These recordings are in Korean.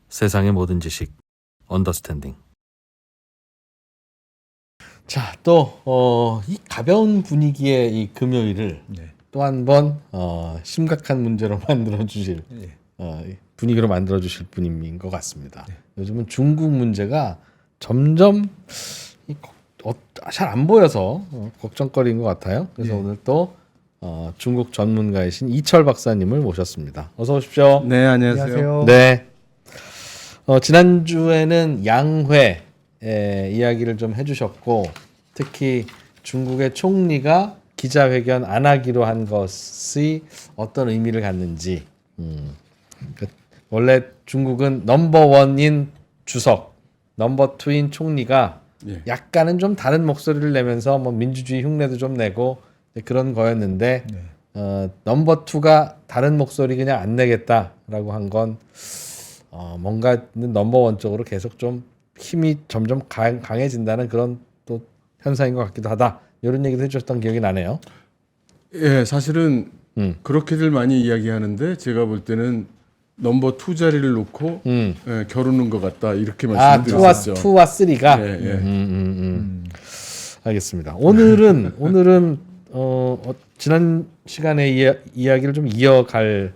세상의 모든 지식 언더스탠딩. 자, 또 이 가벼운 분위기의 이 금요일을 또 한 번 심각한 문제로 만들어 주실 분위기로 만들어 주실 분인 것 같습니다. 요즘은 중국 문제가 점점 잘 안 보여서 걱정거리인 것 같아요. 그래서 오늘 또 중국 전문가이신 이철 박사님을 모셨습니다. 어서 오십시오. 네, 안녕하세요. 네. 지난주에는 양회 이야기를 좀 해주셨고, 특히 중국의 총리가 기자회견 안 하기로 한 것이 어떤 의미를 갖는지. 원래 중국은 넘버원인 주석, 넘버투인 총리가 약간은 좀 다른 목소리를 내면서 뭐 민주주의 흉내도 좀 내고 그런 거였는데, 넘버투가 다른 목소리 그냥 안 내겠다라고 한 건 뭔가는 넘버원 쪽으로 계속 좀 힘이 점점 강해진다는 그런 또 현상인 것 같기도 하다. 이런 얘기도 해주셨던 기억이 나네요. 예, 사실은 그렇게들 많이 이야기하는데 제가 볼 때는 넘버 2 자리를 놓고 겨루는 것 같다 이렇게 말씀드렸었죠. 2와 3가. 알겠습니다. 오늘은 지난 시간의 이야기를 좀 이어가려고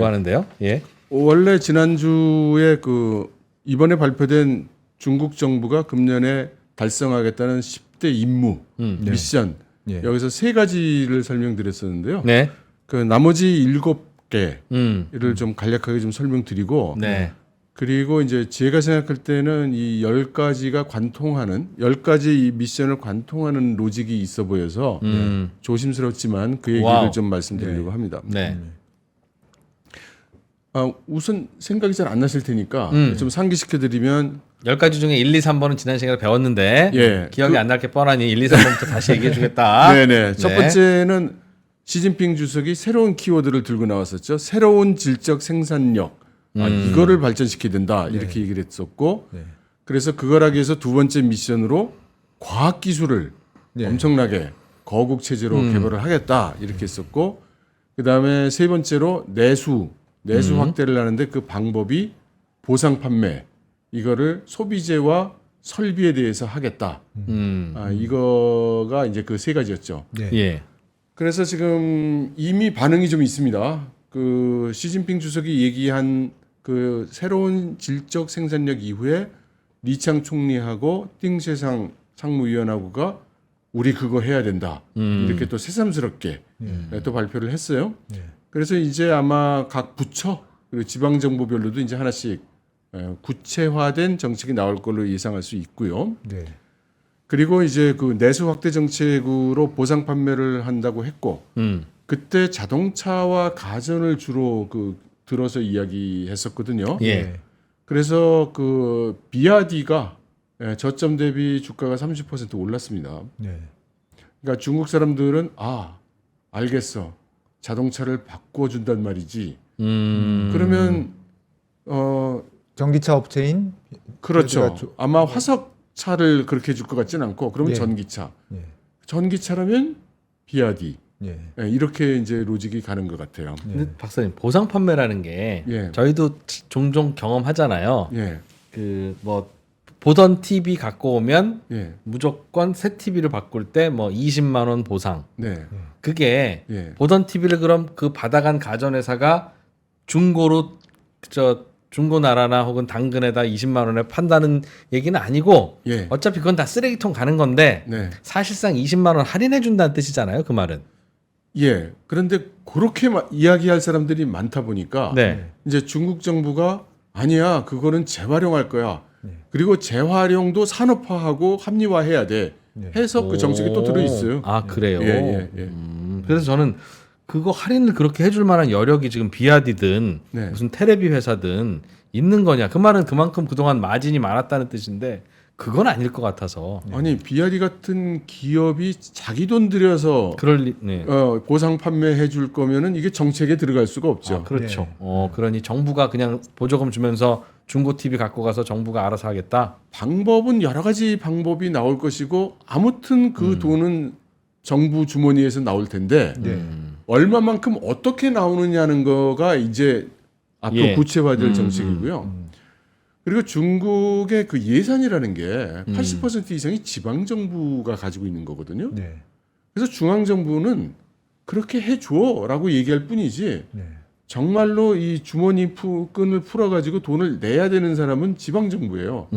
하는데요. 예. 원래 지난주에 이번에 발표된 중국 정부가 금년에 달성하겠다는 10대 임무 미션 여기서 3가지를 설명드렸었는데요. 네. 그 나머지 7개를 좀 간략하게 좀 설명드리고 네. 그리고 이제 제가 생각할 때는 이 10가지가 관통하는 10가지 이 미션을 관통하는 로직이 있어 보여서 조심스럽지만 그 얘기를 와우. 좀 말씀드리려고 합니다. 네. 우선 생각이 잘 안 나실 테니까 좀 상기시켜드리면 10가지 중에 1, 2, 3번은 지난 시간에 배웠는데 예, 기억이 안 날 게 뻔하니 1, 2, 3번부터 다시 얘기해 주겠다. 네네. 첫 번째는 시진핑 주석이 새로운 키워드를 들고 나왔었죠. 새로운 질적 생산력. 이거를 발전시켜야 된다. 이렇게 얘기를 했었고 그래서 그걸 하기 위해서 두 번째 미션으로 과학기술을 엄청나게 거국 체제로 개발을 하겠다. 이렇게 했었고 그다음에 세 번째로 내수 확대를 하는데 그 방법이 보상 판매 이거를 소비재와 설비에 대해서 하겠다. 이거가 이제 그 3가지였죠. 예. 그래서 지금 이미 반응이 좀 있습니다. 그 시진핑 주석이 얘기한 그 새로운 질적 생산력 이후에 리창 총리하고 띵쉐상 상무위원하고가 우리 그거 해야 된다. 이렇게 또 새삼스럽게 또 발표를 했어요. 그래서 이제 아마 각 부처 그리고 지방정부별로도 이제 하나씩 구체화된 정책이 나올 걸로 예상할 수 있고요. 그리고 이제 그 내수 확대 정책으로 보상 판매를 한다고 했고 그때 자동차와 가전을 주로 들어서 이야기했었거든요. 예. 그래서 그 비아디가 저점 대비 주가가 30% 올랐습니다. 그러니까 중국 사람들은 알겠어. 자동차를 바꿔준단 말이지. 그러면 전기차 업체인 그렇죠. 아마 화석차를 그렇게 해줄 것 같지는 않고 그러면 전기차. 전기차라면 비아디. 이렇게 이제 로직이 가는 것 같아요. 근데 박사님 보상 판매라는 게 저희도 종종 경험하잖아요. 그 뭐 보던 TV 갖고 오면 무조건 새 TV를 바꿀 때 뭐 20만 원 보상. 그게 보던 TV를 그럼 그 받아간 가전회사가 중고로 중고나라나 혹은 당근에다 20만 원에 판다는 얘기는 아니고 어차피 그건 다 쓰레기통 가는 건데 사실상 20만 원 할인해 준다는 뜻이잖아요. 그 말은. 그런데 그렇게 이야기할 사람들이 많다 보니까 이제 중국 정부가 아니야, 그거는 재활용할 거야. 그리고 재활용도 산업화하고 합리화해야 돼. 해서 그 정책이 또 들어 있어요. 그래요. 그래서 저는 그거 할인을 그렇게 해줄 만한 여력이 지금 비아디든 무슨 테레비 회사든 있는 거냐. 그 말은 그만큼 그동안 마진이 많았다는 뜻인데 그건 아닐 것 같아서. 아니 비아디 같은 기업이 자기 돈 들여서 보상 판매해 줄 거면은 이게 정책에 들어갈 수가 없죠. 그렇죠. 그러니 정부가 그냥 보조금 주면서 중고 TV 갖고 가서 정부가 알아서 하겠다. 방법은 여러 가지 방법이 나올 것이고 아무튼 그 돈은 정부 주머니에서 나올 텐데 얼마만큼 어떻게 나오느냐는 거가 이제 앞으로 예. 구체화될 정책이고요. 그리고 중국의 그 예산이라는 게 80% 이상이 지방 정부가 가지고 있는 거거든요. 네. 그래서 중앙 정부는 그렇게 해줘라고 얘기할 뿐이지 네. 정말로 이 주머니 끈을 풀어가지고 돈을 내야 되는 사람은 지방 정부예요.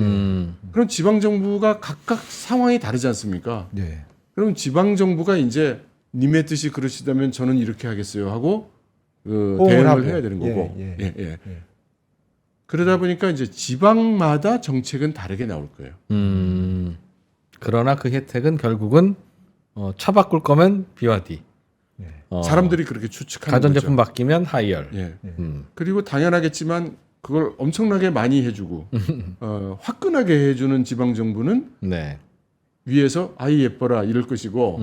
그럼 지방 정부가 각각 상황이 다르지 않습니까? 네. 그럼 지방 정부가 이제 님의 뜻이 그러시다면 저는 이렇게 하겠어요 하고 대응을 하고. 해야 되는 거고. 예, 예, 예. 그러다 보니까 이제 지방마다 정책은 다르게 나올 거예요. 그러나 그 혜택은 결국은 차 바꿀 거면 BYD. 네. 사람들이 그렇게 추측하는 가전제품 거죠. 바뀌면 하이얼. 예. 그리고 당연하겠지만 그걸 엄청나게 많이 해주고 화끈하게 해주는 지방 정부는 네. 위에서 아이 예뻐라 이럴 것이고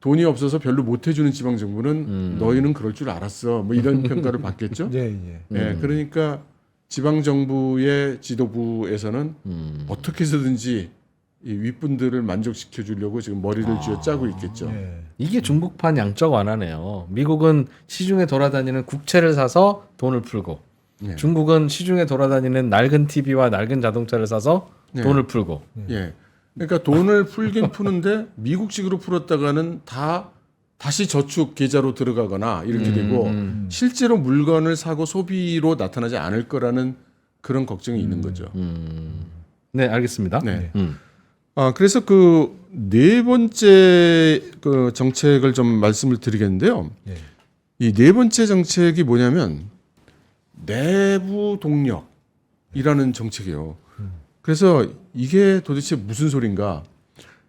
돈이 없어서 별로 못 해주는 지방 정부는 너희는 그럴 줄 알았어 뭐 이런 평가를 받겠죠. 예, 예. 예, 그러니까 지방 정부의 지도부에서는 어떻게 해서든지 이 윗분들을 만족시켜 주려고 지금 머리를 쥐어 짜고 있겠죠. 예. 이게 중국판 양적 완화네요. 미국은 시중에 돌아다니는 국채를 사서 돈을 풀고 네. 중국은 시중에 돌아다니는 낡은 TV와 낡은 자동차를 사서 네. 돈을 풀고. 예. 그러니까 돈을 풀긴 푸는데 미국식으로 풀었다가는 다시 저축 계좌로 들어가거나 이렇게 되고 실제로 물건을 사고 소비로 나타나지 않을 거라는 그런 걱정이 있는 거죠. 네, 알겠습니다. 네. 그래서 그 네 번째 그 정책을 좀 말씀을 드리겠는데요. 예. 이 네 번째 정책이 뭐냐면 내부 동력이라는 정책이에요. 그래서 이게 도대체 무슨 소린가?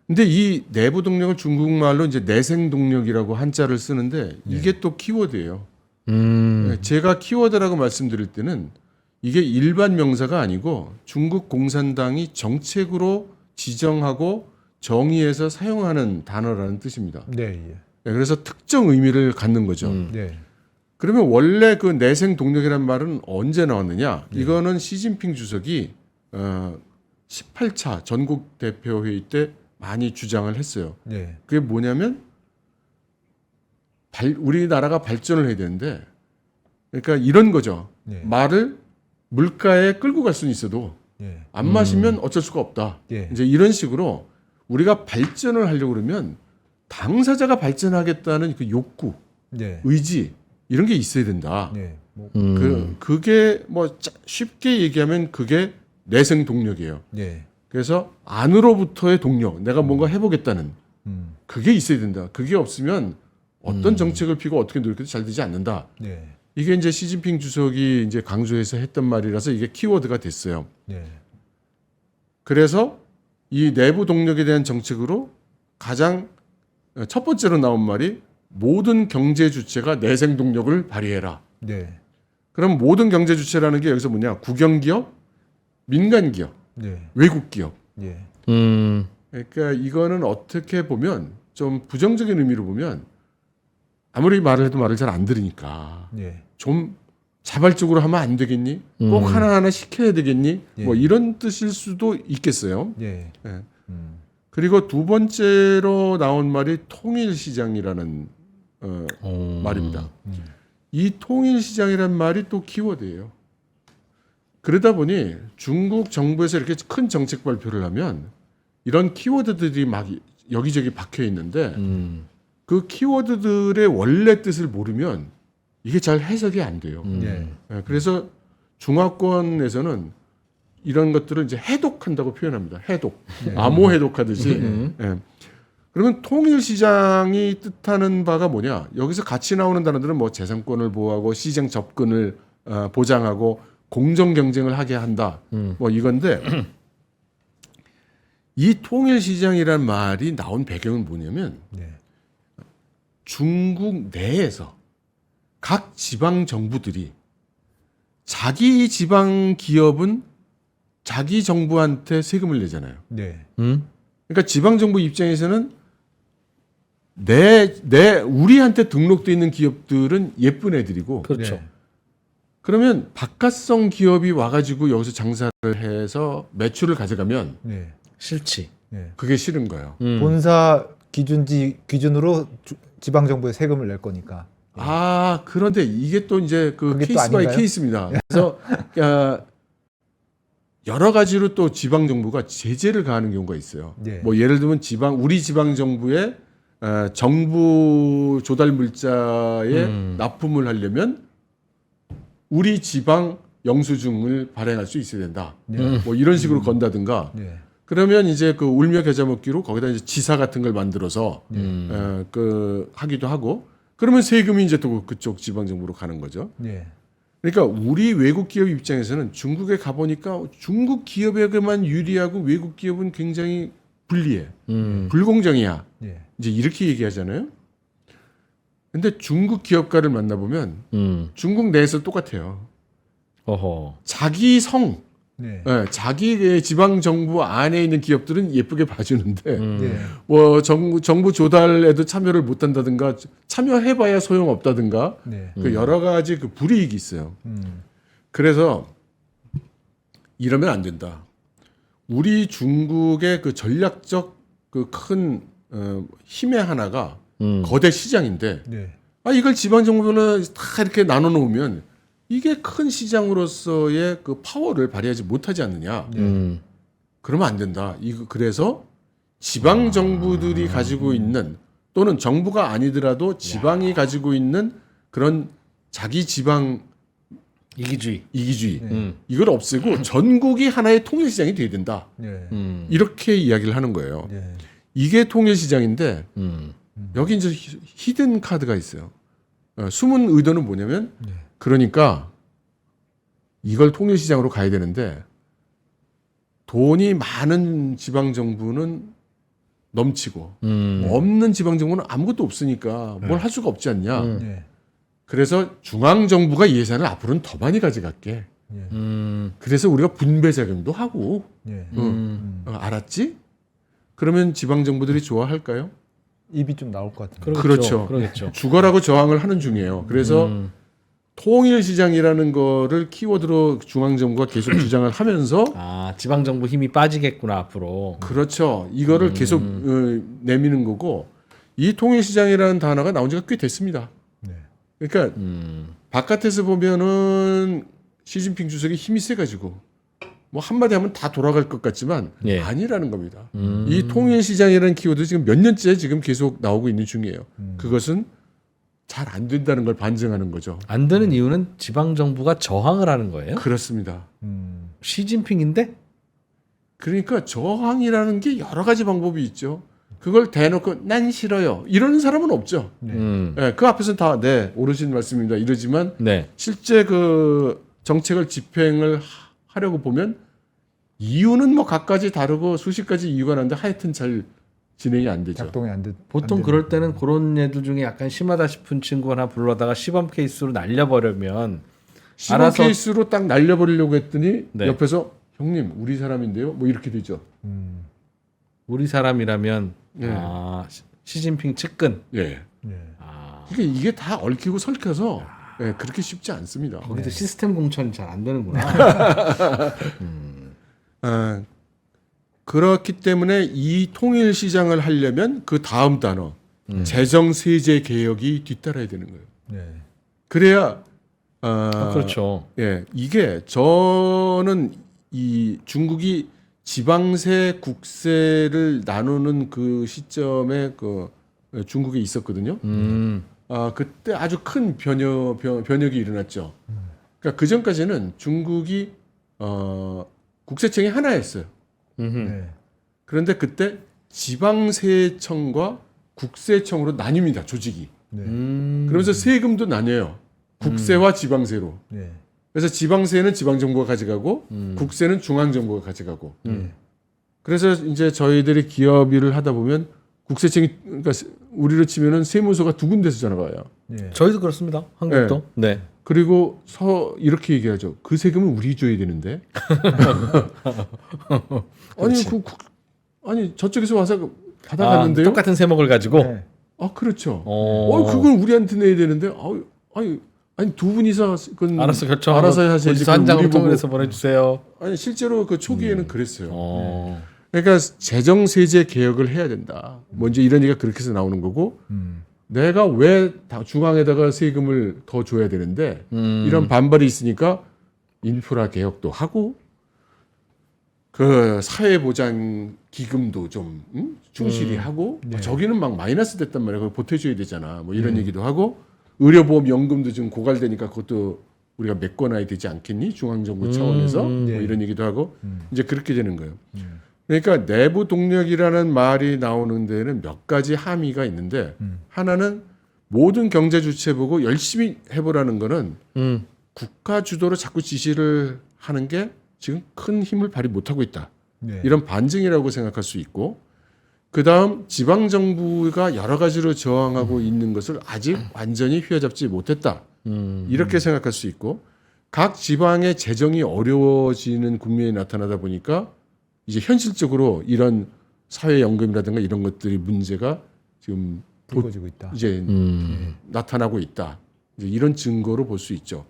근데 이 내부 동력을 중국말로 이제 내생 동력이라고 한자를 쓰는데 이게 또 키워드예요. 제가 키워드라고 말씀드릴 때는 이게 일반 명사가 아니고 중국 공산당이 정책으로 지정하고 정의해서 사용하는 단어라는 뜻입니다. 네, 예. 네, 그래서 특정 의미를 갖는 거죠. 네. 그러면 원래 그 내생 동력이라는 말은 언제 나왔느냐? 이거는 시진핑 주석이 18차 전국 대표 회의 때 많이 주장을 했어요. 네. 그게 뭐냐면 우리나라가 발전을 해야 되는데, 그러니까 이런 거죠. 네. 말을 물가에 끌고 갈 수는 있어도 예. 안 마시면 어쩔 수가 없다. 예. 이제 이런 식으로 우리가 발전을 하려고 그러면 당사자가 발전하겠다는 그 욕구, 네. 의지 이런 게 있어야 된다. 네. 뭐, 그게 뭐 쉽게 얘기하면 그게 내생 동력이에요. 네. 그래서 안으로부터의 동력, 내가 뭔가 해보겠다는 그게 있어야 된다. 그게 없으면 어떤 정책을 피고 어떻게 노력해도 잘 되지 않는다. 네. 이게 이제 시진핑 주석이 이제 강조해서 했던 말이라서 이게 키워드가 됐어요. 네. 그래서 이 내부 동력에 대한 정책으로 가장 첫 번째로 나온 말이 모든 경제 주체가 내생 동력을 발휘해라. 네. 그럼 모든 경제 주체라는 게 여기서 뭐냐? 국영기업, 민간기업, 네. 외국기업. 예. 그러니까 이거는 어떻게 보면 좀 부정적인 의미로 보면 아무리 말을 해도 말을 잘 안 들으니까 네. 좀 자발적으로 하면 안 되겠니? 꼭 하나하나 시켜야 되겠니? 예. 뭐 이런 뜻일 수도 있겠어요. 예. 예. 그리고 두 번째로 나온 말이 통일시장이라는 말입니다. 이 통일시장이라는 말이 또 키워드예요. 그러다 보니 중국 정부에서 이렇게 큰 정책 발표를 하면 이런 키워드들이 막 여기저기 박혀 있는데 그 키워드들의 원래 뜻을 모르면 이게 잘 해석이 안 돼요. 예. 예, 그래서 중화권에서는 이런 것들을 이제 해독한다고 표현합니다. 해독. 암호 해독하듯이. 예. 그러면 통일시장이 뜻하는 바가 뭐냐? 여기서 같이 나오는 단어들은 뭐 재산권을 보호하고 시장 접근을 보장하고 공정 경쟁을 하게 한다. 뭐 이건데 이 통일시장이란 말이 나온 배경은 뭐냐면 네. 중국 내에서 각 지방 정부들이 자기 지방 기업은 자기 정부한테 세금을 내잖아요. 네. 그러니까 지방 정부 입장에서는 우리한테 등록돼 있는 기업들은 예쁜 애들이고, 그렇죠. 네. 그러면 바깥성 기업이 와가지고 여기서 장사를 해서 매출을 가져가면 네. 싫지. 네. 그게 싫은 거예요. 본사 기준으로 지방 정부에 세금을 낼 거니까. 그런데 이게 또 이제 그 그게 또 케이스 바이 아닌가요? 케이스입니다. 그래서 여러 가지로 또 지방 정부가 제재를 가하는 경우가 있어요. 네. 뭐 예를 들면 우리 지방 정부의 정부 조달 물자에 납품을 하려면 우리 지방 영수증을 발행할 수 있어야 된다. 뭐 이런 식으로 건다든가. 네. 그러면 이제 그 울며 겨자 먹기로 거기다 이제 지사 같은 걸 만들어서 그 하기도 하고. 그러면 세금이 이제 또 그쪽 지방 정부로 가는 거죠. 네. 그러니까 우리 외국 기업 입장에서는 중국에 가보니까 중국 기업에게만 유리하고 외국 기업은 굉장히 불리해. 불공정이야. 네. 이제 이렇게 얘기하잖아요. 근데 중국 기업가를 만나보면 중국 내에서 똑같아요. 어허. 자기 성, 네. 자기 지방 정부 안에 있는 기업들은 예쁘게 봐주는데 네. 뭐 정부 조달에도 참여를 못한다든가 참여해봐야 소용없다든가 네. 그 여러 가지 그 불이익이 있어요. 그래서 이러면 안 된다. 우리 중국의 그 전략적 그 큰 힘의 하나가 거대 시장인데 네. 이걸 지방 정부는 다 이렇게 나눠 놓으면 이게 큰 시장으로서의 그 파워를 발휘하지 못하지 않느냐. 그러면 안 된다. 그래서 지방 정부들이 가지고 있는 또는 정부가 아니더라도 지방이 가지고 있는 그런 자기 지방 이기주의. 이걸 없애고 전국이 하나의 통일 시장이 돼야 된다. 네. 이렇게 이야기를 하는 거예요. 네. 이게 통일 시장인데 여기 이제 히든 카드가 있어요. 숨은 의도는 뭐냐면 그러니까 이걸 통일 시장으로 가야 되는데 돈이 많은 지방 정부는 넘치고 없는 지방 정부는 아무것도 없으니까 뭘 할 수가 없지 않냐. 네. 그래서 중앙 정부가 예산을 앞으로는 더 많이 가져갈게. 그래서 우리가 분배 자금도 하고 네. 알았지? 그러면 지방 정부들이 좋아할까요? 입이 좀 나올 것 같은데. 그렇죠. 그러겠죠. 죽어라고 저항을 하는 중이에요. 그래서 통일 시장이라는 거를 키워드로 중앙 정부가 계속 주장을 하면서 지방 정부 힘이 빠지겠구나 앞으로. 그렇죠. 이거를 계속 내미는 거고 이 통일 시장이라는 단어가 나온 지가 꽤 됐습니다. 네. 그러니까 바깥에서 보면은 시진핑 주석이 힘이 세가지고 뭐 한마디 하면 다 돌아갈 것 같지만 예. 아니라는 겁니다. 이 통일 시장이라는 키워드 지금 몇 년째 지금 계속 나오고 있는 중이에요. 그것은 잘 안 된다는 걸 반증하는 거죠. 안 되는 이유는 지방 정부가 저항을 하는 거예요? 그렇습니다. 시진핑인데? 그러니까 저항이라는 게 여러 가지 방법이 있죠. 그걸 대놓고 난 싫어요. 이러는 사람은 없죠. 네, 그 앞에서는 다 네, 옳으신 말씀입니다. 이러지만 네. 실제 그 정책을 집행을 하려고 보면 이유는 뭐 각가지 다르고 수십 가지 이유가 나는데 하여튼 잘 진행이 안 되죠. 작동이 안 돼. 보통 그럴 때는 그런 애들 중에 약간 심하다 싶은 친구 하나 불러다가 시범 케이스로 날려버리면 시범 알아서 케이스로 딱 날려버리려고 했더니 네. 옆에서 형님 우리 사람인데요. 뭐 이렇게 되죠. 우리 사람이라면 네. 시진핑 측근. 예. 네. 그러니까 이게 다 얽히고 설켜서 예, 그렇게 쉽지 않습니다. 거기도 시스템 공천이 잘 안 되는구나. 그렇기 때문에 이 통일 시장을 하려면 그 다음 단어 재정 세제 개혁이 뒤따라야 되는 거예요. 네. 그래야 그렇죠. 예, 이게 저는 이 중국이 지방세 국세를 나누는 그 시점에 그 중국에 있었거든요. 그때 아주 큰 변혁이 일어났죠. 그러니까 그 전까지는 중국이 국세청이 하나였어요. 네. 그런데 그때 지방세청과 국세청으로 나뉩니다. 조직이. 네. 그러면서 세금도 나뉘어요. 국세와 지방세로. 네. 그래서 지방세는 지방정부가 가져가고 국세는 중앙정부가 가져가고. 그래서 이제 저희들이 기업 일을 하다 보면 국세청이 그러니까 우리로 치면은 세무서가 두 군데서 전화가 와요. 네. 저희도 그렇습니다. 한국도. 네. 그리고 이렇게 얘기하죠. 그 세금은 우리 줘야 되는데. 아니 저쪽에서 와서 받아갔는데요. 똑같은 세목을 가지고. 네. 그렇죠. 그건 우리한테 내야 되는데. 아니 두 분이서 그건 알아서 결정. 알아서 하셔야지. 어디서 한 장으로 통일해서 보내주세요. 아니 실제로 그 초기에는 그랬어요. 그러니까 재정 세제 개혁을 해야 된다. 먼저 이런 얘기가 그렇게 해서 나오는 거고 내가 왜 중앙에다가 세금을 더 줘야 되는데 이런 반발이 있으니까 인프라 개혁도 하고 그 사회보장 기금도 좀 충실히 하고 네. 저기는 막 마이너스 됐단 말이야. 그걸 보태줘야 되잖아. 뭐 이런 얘기도 하고 의료보험 연금도 좀 고갈되니까 그것도 우리가 메꿔놔야 되지 않겠니? 중앙정부 차원에서 뭐 네. 이런 얘기도 하고 이제 그렇게 되는 거예요. 그러니까 내부 동력이라는 말이 나오는 데는 몇 가지 함의가 있는데 하나는 모든 경제 주체 보고 열심히 해보라는 거는 국가 주도로 자꾸 지시를 하는 게 지금 큰 힘을 발휘 못하고 있다. 네. 이런 반증이라고 생각할 수 있고 그다음 지방정부가 여러 가지로 저항하고 있는 것을 아직 완전히 휘어잡지 못했다. 이렇게 생각할 수 있고 각 지방의 재정이 어려워지는 국면이 나타나다 보니까 이제 현실적으로 이런 사회연금이라든가 이런 것들이 문제가 지금 불거지고 있다. 이제 나타나고 있다. 이제 이런 증거로 볼 수 있죠.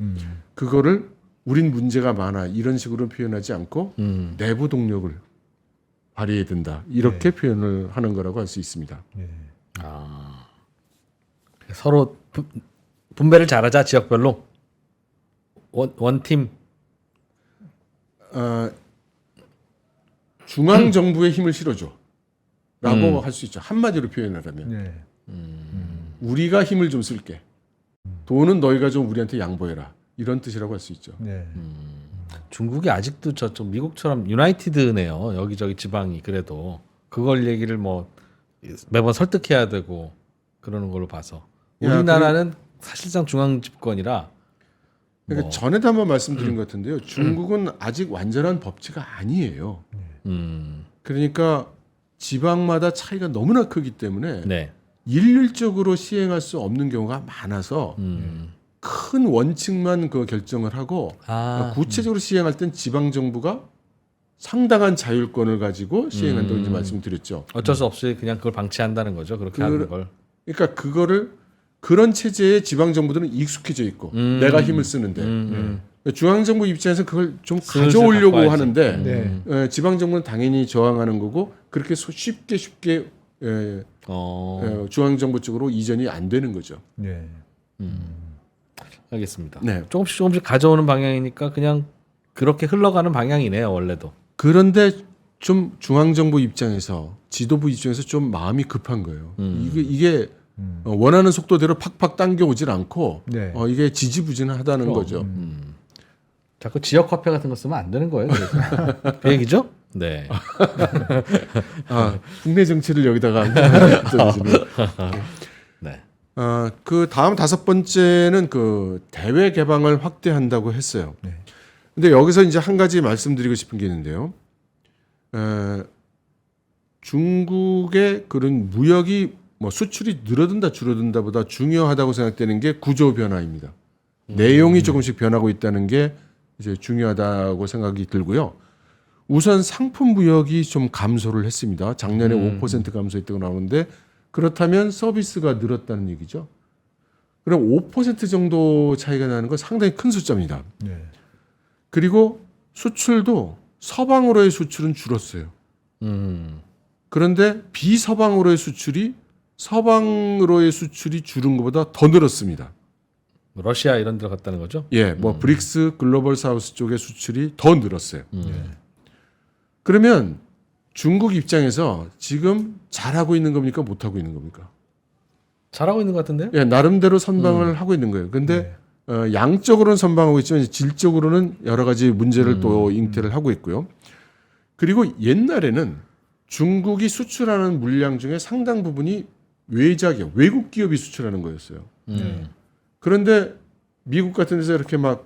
그거를 우린 문제가 많아 이런 식으로 표현하지 않고 내부 동력을 발휘해야 된다. 이렇게 표현을 하는 거라고 할 수 있습니다. 네. 서로 분배를 잘하자 지역별로 원팀. 중앙 정부의 힘을 실어줘라고 할 수 있죠. 한마디로 표현하자면 네. 우리가 힘을 좀 쓸게. 돈은 너희가 좀 우리한테 양보해라. 이런 뜻이라고 할 수 있죠. 네. 중국이 아직도 저쪽 미국처럼 유나이티드네요. 여기저기 지방이 그래도 그걸 얘기를 뭐 매번 설득해야 되고 그러는 걸로 봐서 우리나라는 사실상 중앙 집권이라. 그러니까 전에도 한번 말씀드린 것 같은데요. 중국은 아직 완전한 법치가 아니에요. 그러니까 지방마다 차이가 너무나 크기 때문에 네. 일률적으로 시행할 수 없는 경우가 많아서 큰 원칙만 그 결정을 하고 구체적으로 시행할 땐 지방 정부가 상당한 자율권을 가지고 시행한다고 이제 말씀드렸죠. 어쩔 수 없이 그냥 그걸 방치한다는 거죠. 그렇게 하는 걸. 그러니까 그거를 그런 체제에 지방 정부들은 익숙해져 있고 내가 힘을 쓰는데 중앙 정부 입장에서 그걸 좀 가져오려고 하는데 네. 지방 정부는 당연히 저항하는 거고 그렇게 쉽게 중앙 정부 쪽으로 이전이 안 되는 거죠. 네. 알겠습니다. 네. 조금씩 가져오는 방향이니까 그냥 그렇게 흘러가는 방향이네요. 원래도. 그런데 좀 중앙 정부 입장에서 지도부 입장에서 좀 마음이 급한 거예요. 이게 원하는 속도대로 팍팍 당겨오질 않고 네. 이게 지지부진하다는 거죠. 자꾸 지역 화폐 같은 거 쓰면 안 되는 거예요. 그래서. 그 얘기죠? 네. 국내 정치를 여기다가 네. 그 다음 다섯 번째는 그 대외 개방을 확대한다고 했어요. 네. 근데 여기서 이제 한 가지 말씀드리고 싶은 게 있는데요. 중국의 그런 무역이 뭐 수출이 늘어든다 줄어든다보다 중요하다고 생각되는 게 구조 변화입니다. 내용이 조금씩 변하고 있다는 게 이제 중요하다고 생각이 들고요. 우선 상품 무역이 좀 감소를 했습니다. 작년에 5% 감소했다고 나오는데 그렇다면 서비스가 늘었다는 얘기죠. 그럼 5% 정도 차이가 나는 건 상당히 큰 숫자입니다. 네. 그리고 수출도 서방으로의 수출은 줄었어요. 그런데 비서방으로의 수출이 서방으로의 수출이 줄은 것보다 더 늘었습니다. 러시아 이런 데 갔다는 거죠? 예, 뭐 브릭스 글로벌 사우스 쪽의 수출이 더 늘었어요. 그러면 중국 입장에서 지금 잘하고 있는 겁니까? 못하고 있는 겁니까? 잘하고 있는 것 같은데요? 예, 나름대로 선방을 하고 있는 거예요. 근데 양적으로는 선방하고 있지만 질적으로는 여러 가지 문제를 또 잉태를 하고 있고요. 그리고 옛날에는 중국이 수출하는 물량 중에 상당 부분이 외자기업, 외국 기업이 수출하는 거였어요. 그런데 미국 같은 데서 이렇게 막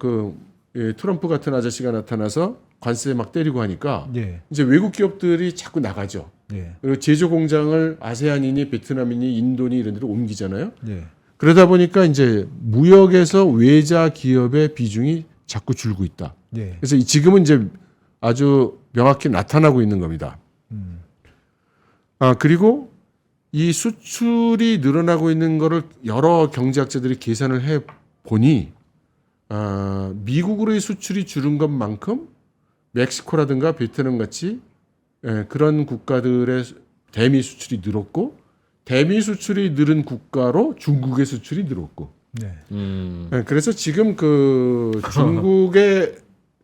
트럼프 같은 아저씨가 나타나서 관세 막 때리고 하니까 네. 이제 외국 기업들이 자꾸 나가죠. 네. 그리고 제조 공장을 아세안이니 베트남이니 인도니 이런 데로 옮기잖아요. 네. 그러다 보니까 이제 무역에서 외자 기업의 비중이 자꾸 줄고 있다. 네. 그래서 지금은 이제 아주 명확히 나타나고 있는 겁니다. 그리고 이 수출이 늘어나고 있는 거를 여러 경제학자들이 계산을 해 보니 미국으로의 수출이 줄은 것만큼 멕시코라든가 베트남 같이 그런 국가들의 대미 수출이 늘었고 대미 수출이 늘은 국가로 중국의 수출이 늘었고. 네. 네, 그래서 지금 그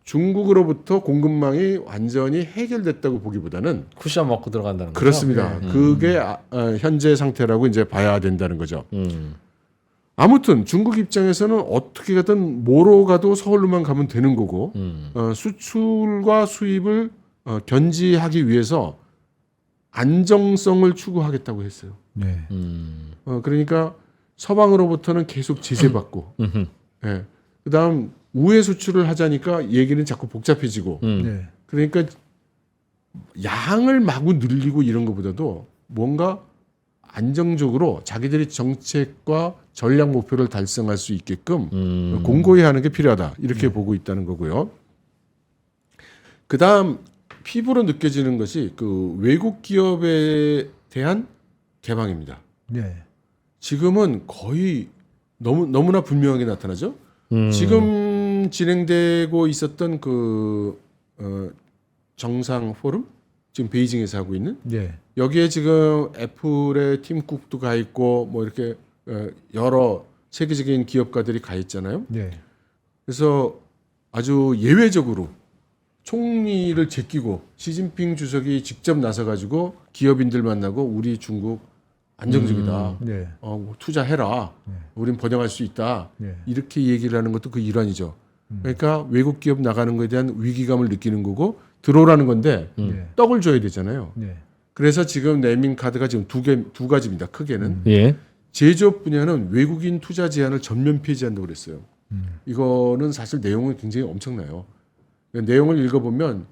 중국으로부터 공급망이 완전히 해결됐다고 보기보다는 쿠션 먹고 들어간다는 거죠. 그렇습니다. 그게 현재 상태라고 이제 봐야 된다는 거죠. 아무튼 중국 입장에서는 어떻게 가든 뭐로 가도 서울로만 가면 되는 거고 수출과 수입을 견지하기 위해서 안정성을 추구하겠다고 했어요. 네. 그러니까 서방으로부터는 계속 제재받고, 예. 그다음 우회 수출을 하자니까 얘기는 자꾸 복잡해지고, 네. 그러니까 양을 마구 늘리고 이런 것보다도 뭔가 안정적으로 자기들이 정책과 전략 목표를 달성할 수 있게끔 공고히 하는 게 필요하다 이렇게 보고 있다는 거고요. 그다음 피부로 느껴지는 것이 그 외국 기업에 대한 개방입니다. 네. 지금은 거의 너무나 분명하게 나타나죠. 지금 진행되고 있었던 그 정상 포럼 지금 베이징에서 하고 있는 네. 여기에 지금 애플의 팀쿡도 가 있고 뭐 이렇게 여러 세계적인 기업가들이 가 있잖아요. 네. 그래서 아주 예외적으로 총리를 제끼고 시진핑 주석이 직접 나서가지고 기업인들 만나고 우리 중국 안정적이다. 네. 투자해라. 우린 번영할 수 있다. 네. 이렇게 얘기를 하는 것도 그 일환이죠. 그러니까 외국 기업 나가는 것에 대한 위기감을 느끼는 거고 들어오라는 건데 네. 떡을 줘야 되잖아요. 네. 그래서 지금 네이밍 카드가 지금 두 가지입니다. 크게는 예. 제조업 분야는 외국인 투자 제한을 전면 폐지한다고 그랬어요. 이거는 사실 내용은 굉장히 엄청나요. 내용을 읽어보면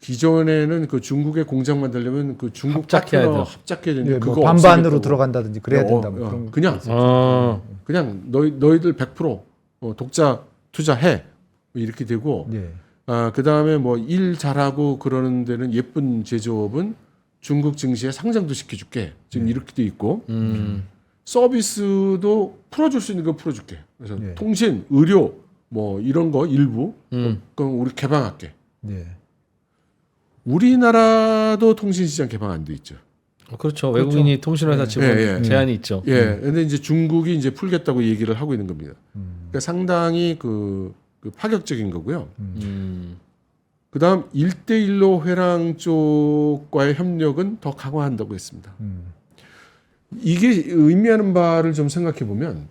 기존에는 그 중국에 공장 만들려면 그 중국 합작해야 파트너 돼. 합작해야 되는데 네, 그거 뭐 반반으로 없애겠다고. 들어간다든지 그래야 된다. 뭐 그런 거. 그냥 너희들 100% 독자 투자해 이렇게 되고 네. 그 다음에 뭐 일 잘하고 그러는 데는 예쁜 제조업은 중국 증시에 상장도 시켜줄게 지금 이렇게 돼 있고 서비스도 풀어줄 수 있는 거 풀어줄게. 그래서 네. 통신, 의료 뭐 이런 거 일부 그럼 우리 개방할게. 네. 우리나라도 통신시장 개방 안 돼 있죠. 그렇죠. 외국인이 통신회사 지분 제한이 있죠. 예. 근데 이제 중국이 이제 풀겠다고 얘기를 하고 있는 겁니다. 그러니까 상당히 그 파격적인 거고요. 그다음 1대1로 회랑 쪽과의 협력은 더 강화한다고 했습니다. 이게 의미하는 바를 좀 생각해 보면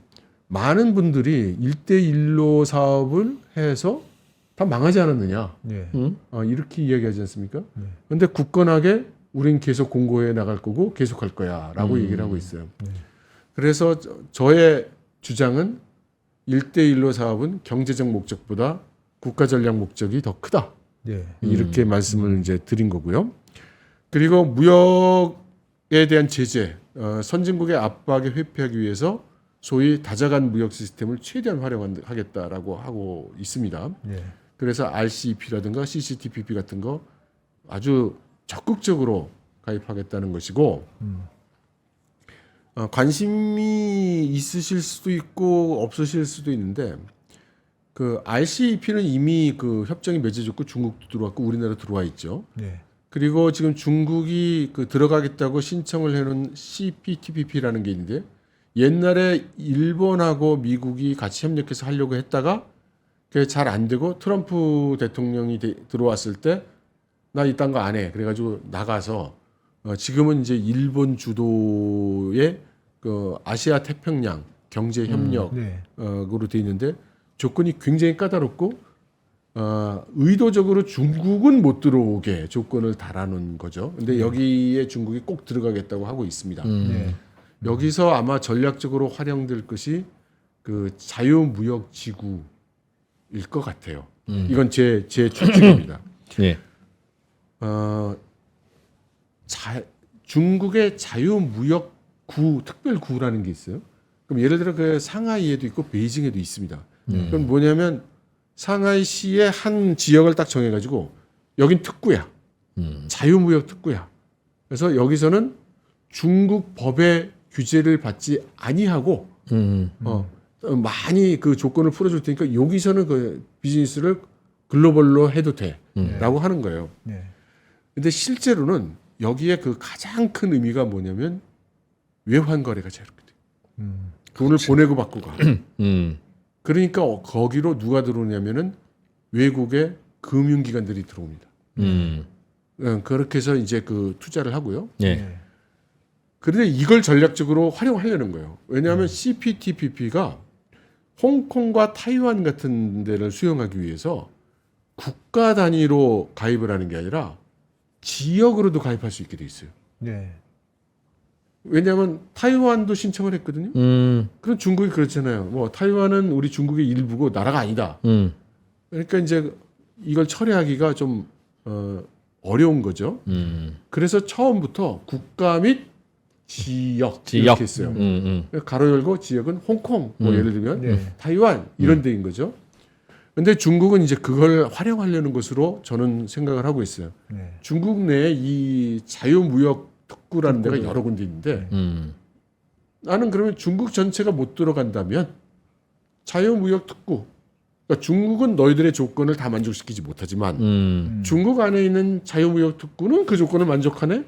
많은 분들이 1대1로 사업을 해서 다 망하지 않았느냐. 네. 이렇게 이야기하지 않습니까? 그런데 굳건하게 우린 계속 공고해 나갈 거고 계속 할 거야 라고 얘기를 하고 있어요. 그래서 저의 주장은 1대1로 사업은 경제적 목적보다 국가 전략 목적이 더 크다. 네. 이렇게 말씀을 이제 드린 거고요. 그리고 무역에 대한 제재, 선진국의 압박에 회피하기 위해서 소위 다자간 무역 시스템을 최대한 활용하겠다라고 하고 있습니다. 네. 그래서 RCEP라든가 CCTPP 같은 거 아주 적극적으로 가입하겠다는 것이고 관심이 있으실 수도 있고 없으실 수도 있는데 그 RCEP는 이미 그 협정이 맺어졌고 중국도 들어왔고 우리나라 들어와 있죠. 네. 그리고 지금 중국이 그 들어가겠다고 신청을 해놓은 CPTPP라는 게 있는데 옛날에 일본하고 미국이 같이 협력해서 하려고 했다가 그게 잘 안 되고 트럼프 대통령이 들어왔을 때 나 이딴 거 안 해. 그래가지고 나가서 지금은 이제 일본 주도의 그 아시아 태평양 경제 협력으로 돼 있는데 조건이 굉장히 까다롭고 의도적으로 중국은 못 들어오게 조건을 달아놓은 거죠. 근데 여기에 중국이 꼭 들어가겠다고 하고 있습니다. 네. 여기서 아마 전략적으로 활용될 것이 그 자유무역 지구일 것 같아요. 이건 제 추측입니다. 예. 중국의 자유무역구 특별구라는 게 있어요. 그럼 예를 들어 그 상하이에도 있고 베이징에도 있습니다. 그럼 뭐냐면 상하이시의 한 지역을 딱 정해가지고 여긴 특구야. 자유무역 특구야. 그래서 여기서는 중국 법의 규제를 받지 아니하고 많이 그 조건을 풀어줄 테니까 여기서는 그 비즈니스를 글로벌로 해도 돼라고 하는 거예요. 네. 근데 실제로는 여기에 그 가장 큰 의미가 뭐냐면 외환 거래가 자유롭게 돼요. 돈을 보내고 받고 가. 그러니까 거기로 누가 들어오냐면은 외국의 금융기관들이 들어옵니다. 그렇게 해서 이제 그 투자를 하고요. 예. 그런데 이걸 전략적으로 활용하려는 거예요. 왜냐하면 CPTPP가 홍콩과 타이완 같은 데를 수용하기 위해서 국가 단위로 가입을 하는 게 아니라 지역으로도 가입할 수 있게 돼 있어요. 네. 왜냐하면 타이완도 신청을 했거든요. 그럼 중국이 그렇잖아요. 뭐 타이완은 우리 중국의 일부고 나라가 아니다. 그러니까 이제 이걸 처리하기가 좀 어려운 거죠. 그래서 처음부터 국가 및 지역 이렇게 했어요. 가로 열고 지역은 홍콩, 뭐 예를 들면 네. 타이완 이런 데인 거죠. 근데 중국은 이제 그걸 활용하려는 것으로 저는 생각을 하고 있어요. 네. 중국 내에 이 자유무역 특구라는 데가 여러 군데 있는데 나는 그러면 중국 전체가 못 들어간다면 자유무역 특구, 그러니까 중국은 너희들의 조건을 다 만족시키지 못하지만 중국 안에 있는 자유무역 특구는 그 조건을 만족하네?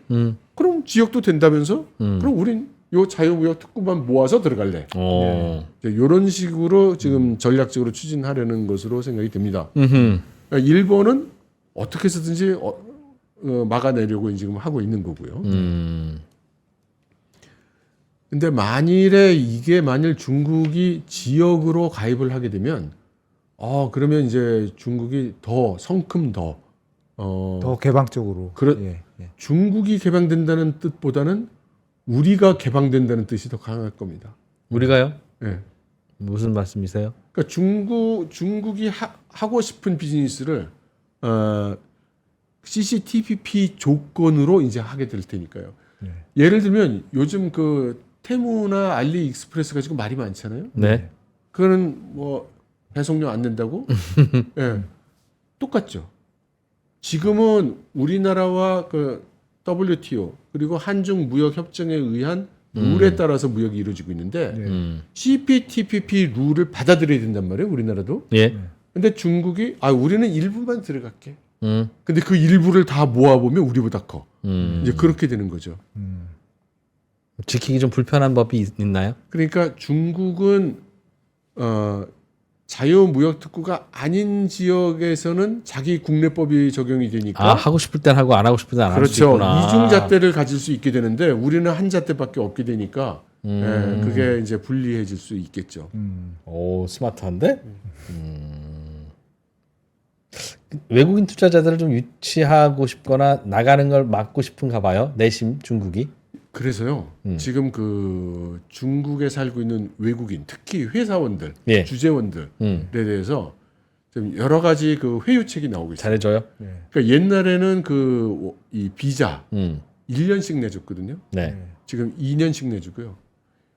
그럼 지역도 된다면서? 그럼 우린 요 자유무역 특구만 모아서 들어갈래. 이런 식으로 지금 전략적으로 추진하려는 것으로 생각이 됩니다. 그러니까 일본은 어떻게 해서든지 막아내려고 지금 하고 있는 거고요. 근데 만일에 이게 만일 중국이 지역으로 가입을 하게 되면 그러면 이제 중국이 더 성큼 더 개방적으로. 예. 중국이 개방된다는 뜻보다는 우리가 개방된다는 뜻이 더 강할 겁니다. 우리가요? 네. 무슨 말씀이세요? 그러니까 중국이 하고 싶은 비즈니스를 CCTPP 조건으로 이제 하게 될 테니까요. 네. 예를 들면 요즘 그 테무나 알리익스프레스가 지금 말이 많잖아요. 네. 그거는 뭐 배송료 안 낸다고? 네. 똑같죠. 지금은 우리나라와 그 WTO 그리고 한중 무역 협정에 의한 룰에 따라서 무역이 이루어지고 있는데 CPTPP 룰을 받아들여야 된단 말이에요. 우리나라도. 예. 근데 중국이 우리는 일부만 들어갈게. 근데 그 일부를 다 모아보면 우리보다 커. 이제 그렇게 되는 거죠. 지키기 좀 불편한 법이 있나요? 그러니까 중국은 자유무역특구가 아닌 지역에서는 자기 국내법이 적용이 되니까 하고 싶을 땐 하고 안 하고 싶을 땐 안 할 수 그렇죠. 있구나. 이중잣대를 가질 수 있게 되는데 우리는 한 잣대밖에 없게 되니까 그게 이제 불리해질 수 있겠죠. 오, 스마트한데? 외국인 투자자들을 좀 유치하고 싶거나 나가는 걸 막고 싶은가 봐요. 내심 중국이. 그래서요. 지금 그 중국에 살고 있는 외국인, 특히 회사원들, 예. 주재원들에 대해서 좀 여러 가지 그 회유책이 나오고 있어요. 잘해줘요. 그러니까 옛날에는 이 비자 1년씩 내줬거든요. 네. 지금 2년씩 내주고요.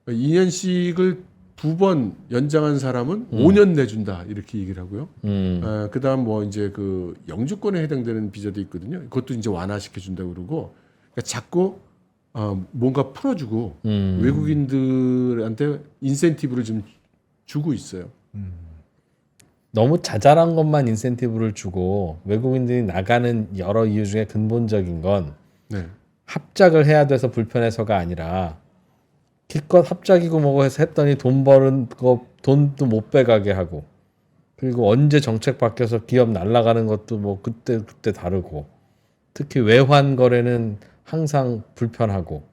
2년씩을 2번 연장한 사람은 5년 내준다 이렇게 얘기를 하고요. 그다음 뭐 이제 그 영주권에 해당되는 비자도 있거든요. 그것도 이제 완화시켜 준다고 그러고 그러니까 자꾸 뭔가 풀어주고 외국인들한테 인센티브를 좀 주고 있어요. 너무 자잘한 것만 인센티브를 주고 외국인들이 나가는 여러 이유 중에 근본적인 건 네. 합작을 해야 돼서 불편해서가 아니라 기껏 합작이고 뭐고 해서 했더니 돈 버는 거 돈도 못 빼가게 하고 그리고 언제 정책 바뀌어서 기업 날아가는 것도 뭐 그때 다르고 특히 외환 거래는 항상 불편하고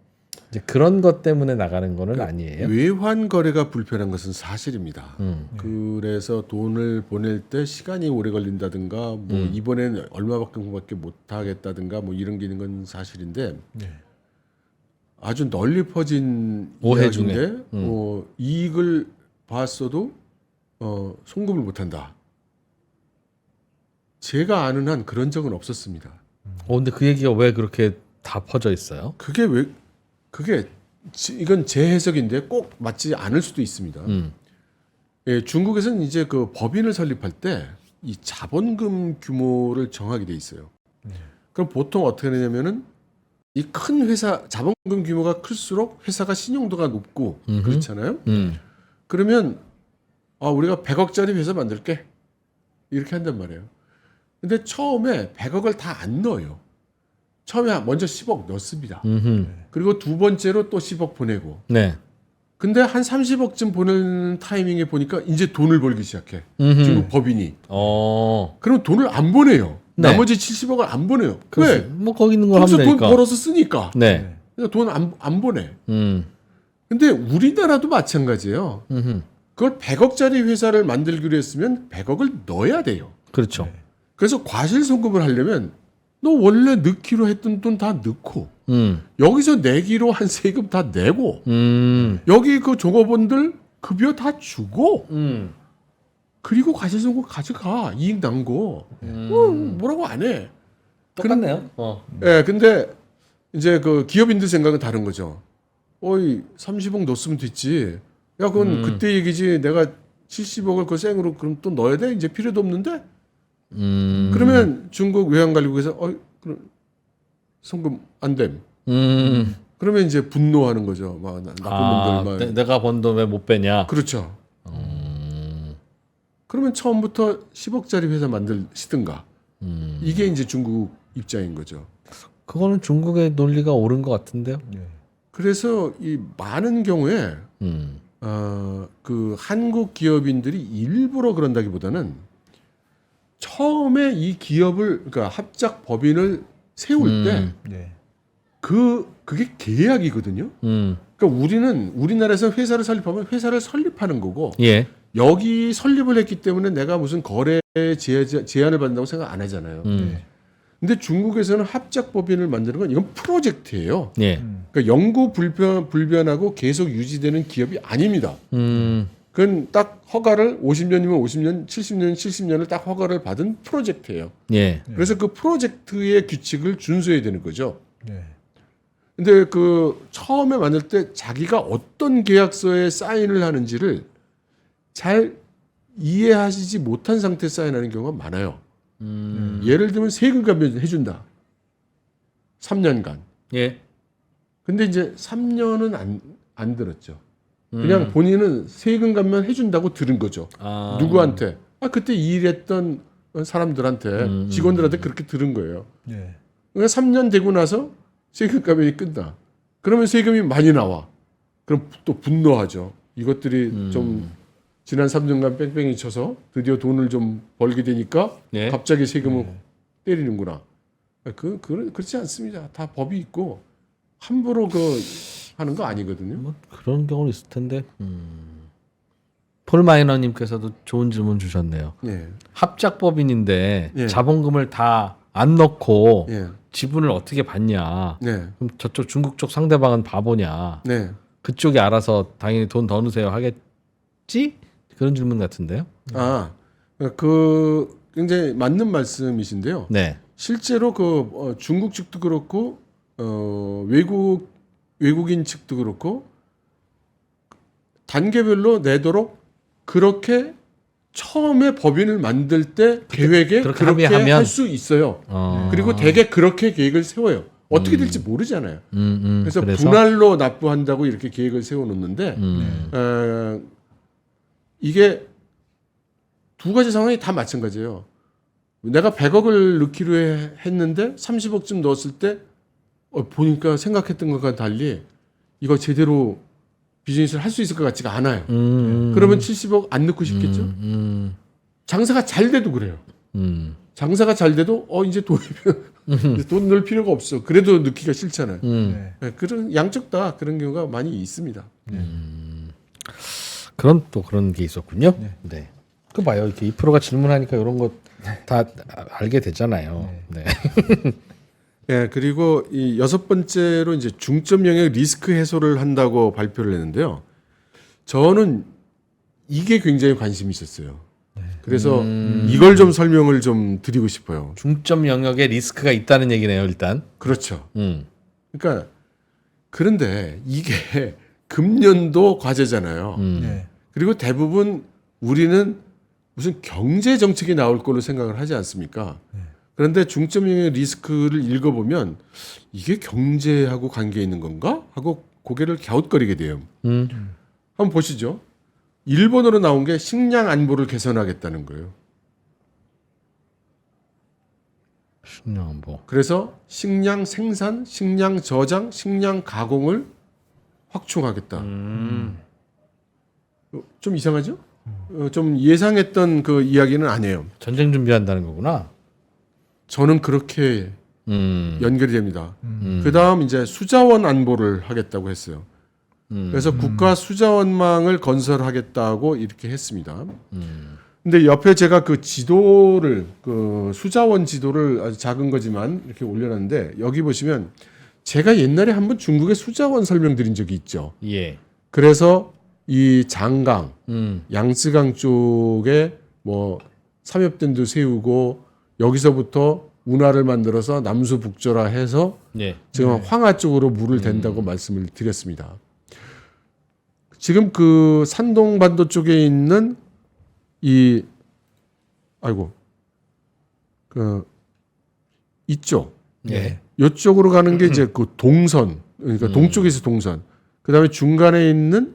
이제 그런 것 때문에 나가는 거는 아니에요. 외환 거래가 불편한 것은 사실입니다. 그래서 돈을 보낼 때 시간이 오래 걸린다든가 뭐 이번에는 얼마밖에 못 하겠다든가 뭐 이런 게 있는 건 사실인데 아주 널리 퍼진 오해 이야기인데 이익을 봤어도 송금을 못 한다. 제가 아는 한 그런 적은 없었습니다. 근데 그 얘기가 왜 그렇게 다 퍼져 있어요? 이건 제 해석인데 꼭 맞지 않을 수도 있습니다. 예, 중국에서는 이제 그 법인을 설립할 때 이 자본금 규모를 정하게 돼 있어요. 그럼 보통 어떻게 하냐면은 이 큰 회사 자본금 규모가 클수록 회사가 신용도가 높고 그렇잖아요. 그러면 우리가 100억짜리 회사 만들게 이렇게 한단 말이에요. 근데 처음에 100억을 다 안 넣어요. 처음에 먼저 10억 넣습니다. 음흠. 그리고 두 번째로 또 10억 보내고. 네. 근데 한 30억쯤 보내는 타이밍에 보니까 이제 돈을 벌기 시작해. 음흠. 중국 법인이. 어. 그럼 돈을 안 보내요. 네. 나머지 70억을 안 보내요. 그래서 왜? 뭐 거기 있는 걸 하면 거기서 돈 되니까. 벌어서 쓰니까. 네. 그러니까 돈 안 보내. 음. 근데 우리나라도 마찬가지예요. 음흠. 그걸 100억짜리 회사를 만들기로 했으면 100억을 넣어야 돼요. 그렇죠. 그래서 과실송금을 하려면 너 원래 넣기로 했던 돈 다 넣고 여기서 내기로 한 세금 다 내고 여기 그 종업원들 급여 다 주고 그리고 과실송금 가져가. 이익 난 거. 뭐라고 안 해. 똑같네요. 예, 근데 이제 그 기업인들 생각은 다른 거죠. 어이 30억 넣었으면 됐지. 야, 그건 그때 얘기지. 내가 70억을 그 생으로 그럼 또 넣어야 돼? 이제 필요도 없는데? 그러면 중국 외환관리국에서 그럼 송금 안 됨. 그러면 이제 분노하는 거죠. 막 나쁜 놈들만. 내가 번 돈 왜 못 빼냐? 그렇죠. 그러면 처음부터 10억짜리 회사 만드시든가. 이게 이제 중국 입장인 거죠. 그거는 중국의 논리가 옳은 것 같은데요. 그래서 이 많은 경우에 그 한국 기업인들이 일부러 그런다기보다는 처음에 이 기업을 그러니까 합작 법인을 세울 때 그게 계약이거든요. 그러니까 우리나라에서 회사를 설립하면 회사를 설립하는 거고 예. 여기 설립을 했기 때문에 내가 무슨 거래 제한을 받는다고 생각 안 하잖아요. 근데 중국에서는 합작 법인을 만드는 건 이건 프로젝트예요. 예. 그러니까 영구 불변하고 계속 유지되는 기업이 아닙니다. 그건 딱 허가를 50년이면 50년, 70년, 70년을 딱 허가를 받은 프로젝트예요. 예. 그래서 그 프로젝트의 규칙을 준수해야 되는 거죠. 근데 그 처음에 만들 때 자기가 어떤 계약서에 사인을 하는지를 잘 이해하시지 못한 상태에 사인하는 경우가 많아요. 예를 들면 세금 감면 해준다. 3년간. 예. 근데 이제 3년은 안 들었죠. 그냥 본인은 세금 감면 해준다고 들은 거죠. 누구한테? 그때 일했던 사람들한테, 직원들한테 그렇게 들은 거예요. 그러니까 3년 되고 나서 세금 감면이 끝나. 그러면 세금이 많이 나와. 그럼 또 분노하죠. 이것들이 좀 지난 3년간 뺑뺑이 쳐서 드디어 돈을 좀 벌게 되니까 네. 갑자기 세금을 때리는구나. 그렇지 않습니다. 다 법이 있고 함부로 하는 거 아니거든요. 뭐 그런 경우는 있을 텐데. 폴 마이너님께서도 좋은 질문 주셨네요. 예. 합작법인인데 예. 자본금을 다 안 넣고 예. 지분을 어떻게 받냐? 네. 그럼 저쪽 중국 쪽 상대방은 바보냐? 네. 그쪽이 알아서 당연히 돈 더 넣으세요 하겠지? 그런 질문 같은데요. 그 굉장히 맞는 말씀이신데요. 네. 실제로 중국 측도 그렇고 외국인 측도 그렇고 단계별로 내도록 그렇게 처음에 법인을 만들 때 계획에 그렇게 합의하면? 할 수 있어요. 그리고 대개 그렇게 계획을 세워요. 어떻게 될지 모르잖아요. 그래서 분할로 납부한다고 이렇게 계획을 세워놓는데 이게 두 가지 상황이 다 마찬가지예요. 내가 100억을 넣기로 했는데 30억쯤 넣었을 때 보니까 생각했던 것과 달리 이거 제대로 비즈니스를 할 수 있을 것 같지가 않아요. 그러면 70억 안 넣고 싶겠죠? 장사가 잘 돼도 그래요. 장사가 잘 돼도 이제 돈 넣을 필요가 없어. 그래도 넣기가 싫잖아요. 네, 그런 양쪽 다 그런 경우가 많이 있습니다. 그런 게 있었군요. 네. 그 봐요. 이렇게 2%가 질문하니까 이런 거 다 알게 되잖아요. 네. 예, 그리고 이 6번째로 이제 중점 영역 리스크 해소를 한다고 발표를 했는데요. 저는 이게 굉장히 관심이 있었어요. 그래서 이걸 좀 설명을 좀 드리고 싶어요. 중점 영역에 리스크가 있다는 얘기네요, 일단. 그렇죠. 그러니까 그런데 이게 금년도 과제잖아요. 그리고 대부분 우리는 무슨 경제 정책이 나올 걸로 생각을 하지 않습니까? 그런데 중점 영역 리스크를 읽어보면 이게 경제하고 관계 있는 건가? 하고 고개를 갸웃거리게 돼요. 한번 보시죠. 1번으로 나온 게 식량 안보를 개선하겠다는 거예요. 식량 안보. 그래서 식량 생산, 식량 저장, 식량 가공을 확충하겠다. 좀 이상하죠? 좀 예상했던 그 이야기는 아니에요. 전쟁 준비한다는 거구나. 저는 그렇게 연결이 됩니다. 그 다음 이제 수자원 안보를 하겠다고 했어요. 그래서 국가 수자원망을 건설하겠다고 이렇게 했습니다. 근데 옆에 제가 그 지도를, 그 수자원 지도를 아주 작은 거지만 이렇게 올려놨는데 여기 보시면 제가 옛날에 한번 중국의 수자원 설명드린 적이 있죠. 예. 그래서 이 장강, 양쯔강 쪽에 뭐 삼엽댐도 세우고 여기서부터 운하를 만들어서 남수 북조라 해서 예. 지금 황하 쪽으로 물을 댄다고 말씀을 드렸습니다. 지금 그 산동반도 쪽에 있는 이 이쪽, 예. 이쪽으로 가는 게 이제 그 동선, 그러니까 동쪽에서 동선. 그 다음에 중간에 있는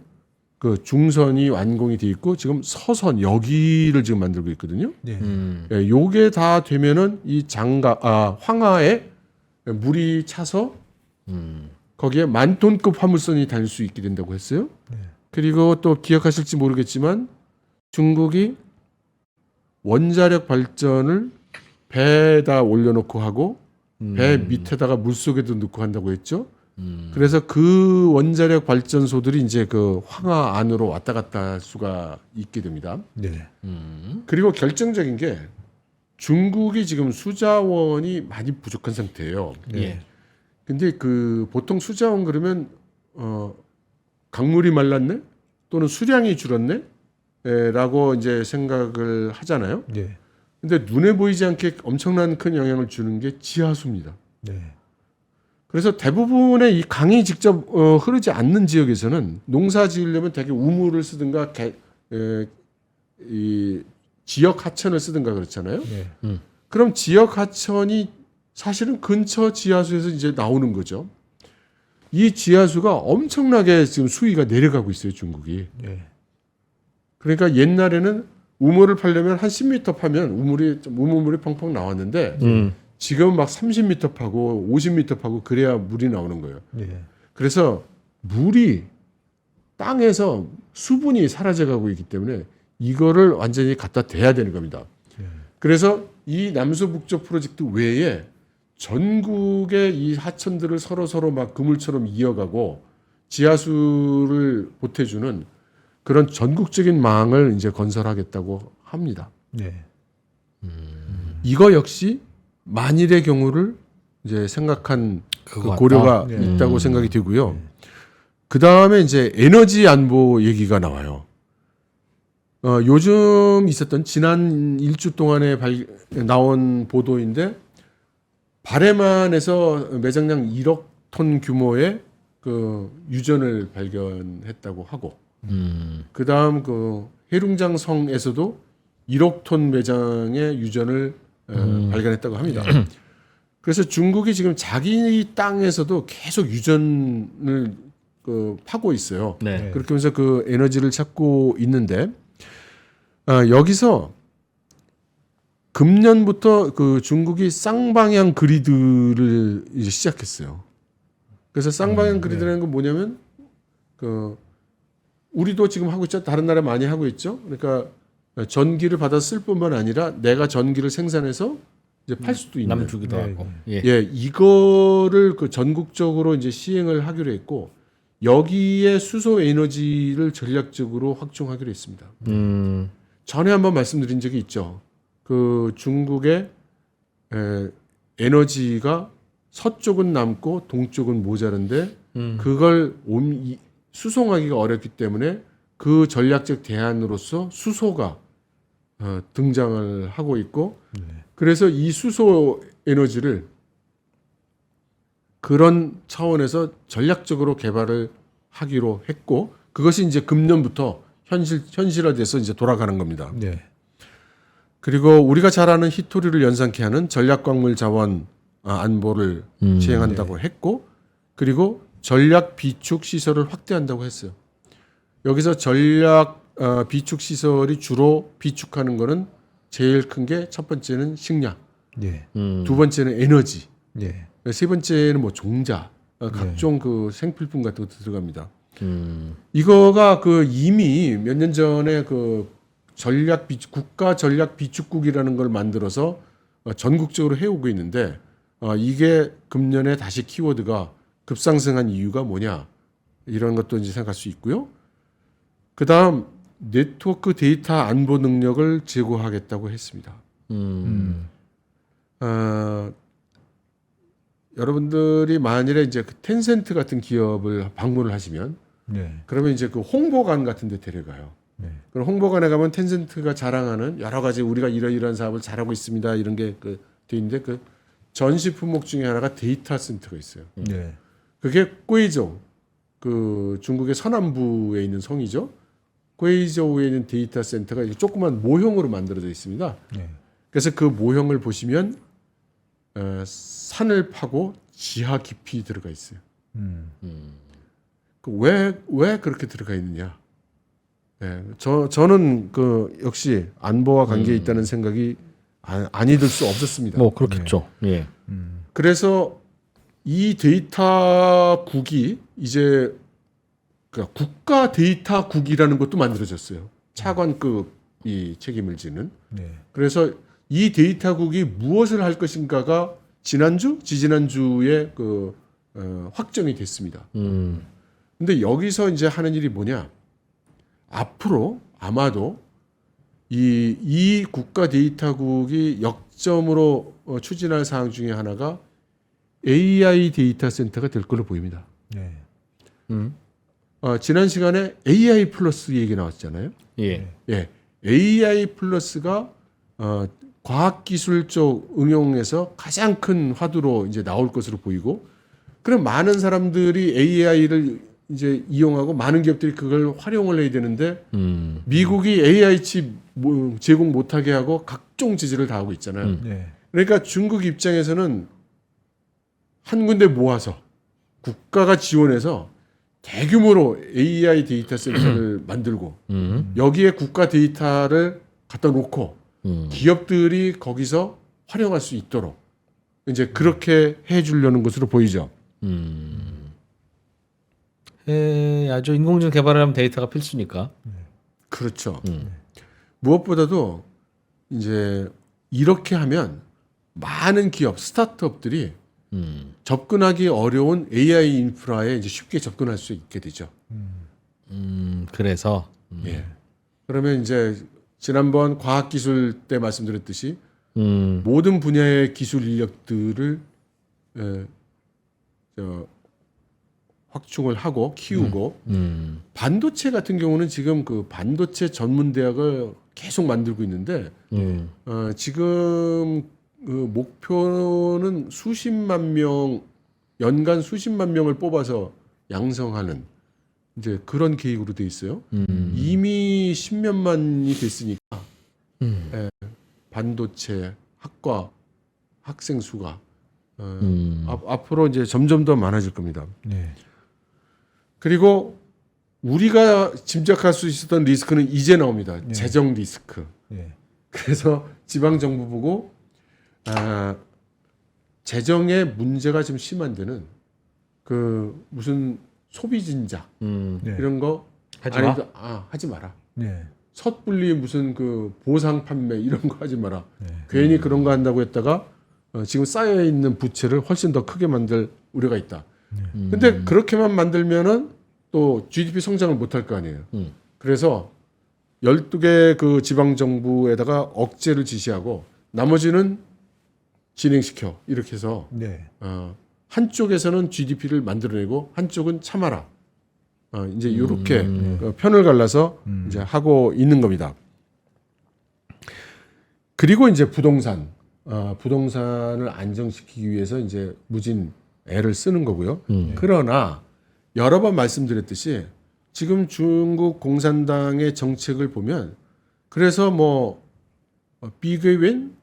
그 중선이 완공이 돼 있고 지금 서선 여기를 지금 만들고 있거든요. 예, 요게 다 되면은 이 황하에 물이 차서 거기에 10,000톤급 화물선이 다닐 수 있게 된다고 했어요. 그리고 또 기억하실지 모르겠지만 중국이 원자력 발전을 배에다 올려놓고 하고 배 밑에다가 물속에도 넣고 한다고 했죠. 그래서 그 원자력 발전소들이 이제 그 황하 안으로 왔다 갔다 할 수가 있게 됩니다. 네. 그리고 결정적인 게 중국이 지금 수자원이 많이 부족한 상태예요. 예. 근데 그 보통 수자원 그러면 강물이 말랐네 또는 수량이 줄었네 라고 이제 생각을 하잖아요. 네. 근데 눈에 보이지 않게 엄청난 큰 영향을 주는 게 지하수입니다. 네. 그래서 대부분의 이 강이 직접 흐르지 않는 지역에서는 농사 지으려면 되게 우물을 쓰든가 이 지역 하천을 쓰든가 그렇잖아요. 네. 그럼 지역 하천이 사실은 근처 지하수에서 이제 나오는 거죠. 이 지하수가 엄청나게 지금 수위가 내려가고 있어요, 중국이. 네. 그러니까 옛날에는 우물을 파려면 한 10m 파면 우물물이 펑펑 나왔는데 지금 막 30m 파고 50m 파고 그래야 물이 나오는 거예요. 네. 그래서 물이 땅에서 수분이 사라져가고 있기 때문에 이거를 완전히 갖다 대야 되는 겁니다. 그래서 이 남서북쪽 프로젝트 외에 전국의 이 하천들을 서로 막 그물처럼 이어가고 지하수를 보태주는 그런 전국적인 망을 이제 건설하겠다고 합니다. 네. 이거 역시 만일의 경우를 이제 생각한 그 고려가 있다고 생각이 되고요. 그 다음에 이제 에너지 안보 얘기가 나와요. 요즘 있었던 지난 일주 동안에 나온 보도인데 바레만에서 매장량 1억 톤 규모의 그 유전을 발견했다고 하고, 그 다음 그 해룽장 성에서도 1억 톤 매장의 유전을 발견했다고 합니다. 그래서 중국이 지금 자기 땅에서도 계속 유전을 파고 있어요. 네. 그렇게 하면서 그 에너지를 찾고 있는데, 여기서 금년부터 그 중국이 쌍방향 그리드를 이제 시작했어요. 그래서 쌍방향 그리드라는 건 뭐냐면 그 우리도 지금 하고 있죠. 다른 나라 많이 하고 있죠. 그러니까 전기를 받아 쓸 뿐만 아니라 내가 전기를 생산해서 이제 팔 수도 있는. 남주기도 하고. 예. 예, 이거를 그 전국적으로 이제 시행을 하기로 했고 여기에 수소 에너지를 전략적으로 확충하기로 했습니다. 전에 한번 말씀드린 적이 있죠. 그 중국의 에너지가 서쪽은 남고 동쪽은 모자른데 그걸 수송하기가 어렵기 때문에 그 전략적 대안으로서 수소가 등장을 하고 있고 그래서 이 수소 에너지를 그런 차원에서 전략적으로 개발을 하기로 했고 그것이 이제 금년부터 현실화돼서 이제 돌아가는 겁니다. 네. 그리고 우리가 잘 아는 히토리를 연상케 하는 전략광물 자원 안보를 시행한다고 했고 그리고 전략 비축 시설을 확대한다고 했어요. 여기서 전략 비축 시설이 주로 비축하는 거는 제일 큰 게 첫 번째는 식량, 예. 두 번째는 에너지. 예. 세 번째는 뭐 종자, 각종 그 생필품 같은 것도 들어갑니다. 이거가 그 이미 몇 년 전에 그 국가 전략 비축국이라는 걸 만들어서 전국적으로 해오고 있는데 이게 금년에 다시 키워드가 급상승한 이유가 뭐냐 이런 것도 이제 생각할 수 있고요. 그 다음 네트워크 데이터 안보 능력을 제고하겠다고 했습니다. 여러분들이 만일에 이제 그 텐센트 같은 기업을 방문을 하시면 네. 그러면 이제 그 홍보관 같은 데 데려가요. 네. 그럼 홍보관에 가면 텐센트가 자랑하는 여러 가지 우리가 이러이러한 사업을 잘하고 있습니다. 이런 게 그 돼 있는데 그 전시 품목 중에 하나가 데이터 센터가 있어요. 네. 그게 괭이저우, 그 중국의 서남부에 있는 성이죠. 괭이저우에 있는 데이터 센터가 조그만 모형으로 만들어져 있습니다. 네. 그래서 그 모형을 보시면 산을 파고 지하 깊이 들어가 있어요. 왜 그렇게 들어가 있느냐? 네, 저는 그 역시 안보와 관계 있다는 생각이 아니 들 수 없었습니다. 뭐 그렇겠죠. 예. 그래서 이 데이터국이 이제 그러니까 국가 데이터국이라는 것도 만들어졌어요. 차관급이 책임을 지는. 네. 그래서 이 데이터국이 무엇을 할 것인가가 지지난주에 그 확정이 됐습니다. 근데 여기서 이제 하는 일이 뭐냐? 앞으로 아마도 이 국가 데이터국이 역점으로 추진할 사항 중에 하나가 AI 데이터 센터가 될 걸로 보입니다. 네. 지난 시간에 AI 플러스 얘기 나왔잖아요. 예. 예. AI 플러스가 과학기술 쪽 응용에서 가장 큰 화두로 이제 나올 것으로 보이고, 그럼 많은 사람들이 AI를 이제 이용하고 많은 기업들이 그걸 활용을 해야 되는데 미국이 AI 칩 제공 못하게 하고 각종 제재를 다 하고 있잖아요. 네. 그러니까 중국 입장에서는 한 군데 모아서 국가가 지원해서 대규모로 AI 데이터 센터를 만들고 여기에 국가 데이터를 갖다 놓고 기업들이 거기서 활용할 수 있도록 이제 그렇게 해주려는 것으로 보이죠. 아주 인공지능 개발을 하면 데이터가 필수니까. 그렇죠. 무엇보다도 이제 이렇게 하면 많은 기업, 스타트업들이 접근하기 어려운 AI 인프라에 이제 쉽게 접근할 수 있게 되죠. 그래서 예. 그러면 이제 지난번 과학기술 때 말씀드렸듯이 모든 분야의 기술 인력들을 확충을 하고 키우고 반도체 같은 경우는 지금 그 반도체 전문 대학을 계속 만들고 있는데 지금 그 목표는 수십만 명 연간 수십만 명을 뽑아서 양성하는 이제 그런 계획으로 돼 있어요. 이미 10년만이 됐으니까 반도체 학과 학생 수가 앞으로 이제 점점 더 많아질 겁니다. 네. 그리고 우리가 짐작할 수 있었던 리스크는 이제 나옵니다. 네. 재정 리스크. 네. 그래서 지방 정부 보고 재정에 문제가 좀 심한 데는 그 무슨 소비 진작 네. 이런 거 하지 마. 하지 마라. 네. 섣불리 무슨 그 보상 판매 이런 거 하지 마라. 네. 괜히 그런 거 한다고 했다가 지금 쌓여 있는 부채를 훨씬 더 크게 만들 우려가 있다. 근데 그렇게만 만들면은 또 GDP 성장을 못 할 거 아니에요. 그래서 12개 그 지방 정부에다가 억제를 지시하고 나머지는 진행시켜 이렇게 해서 네. 한쪽에서는 GDP를 만들어내고 한쪽은 참아라. 이제 이렇게 편을 갈라서 이제 하고 있는 겁니다. 그리고 이제 부동산을 안정시키기 위해서 이제 무진 애를 쓰는 거고요. 그러나 여러 번 말씀드렸듯이 지금 중국 공산당의 정책을 보면 그래서 뭐 비그웬,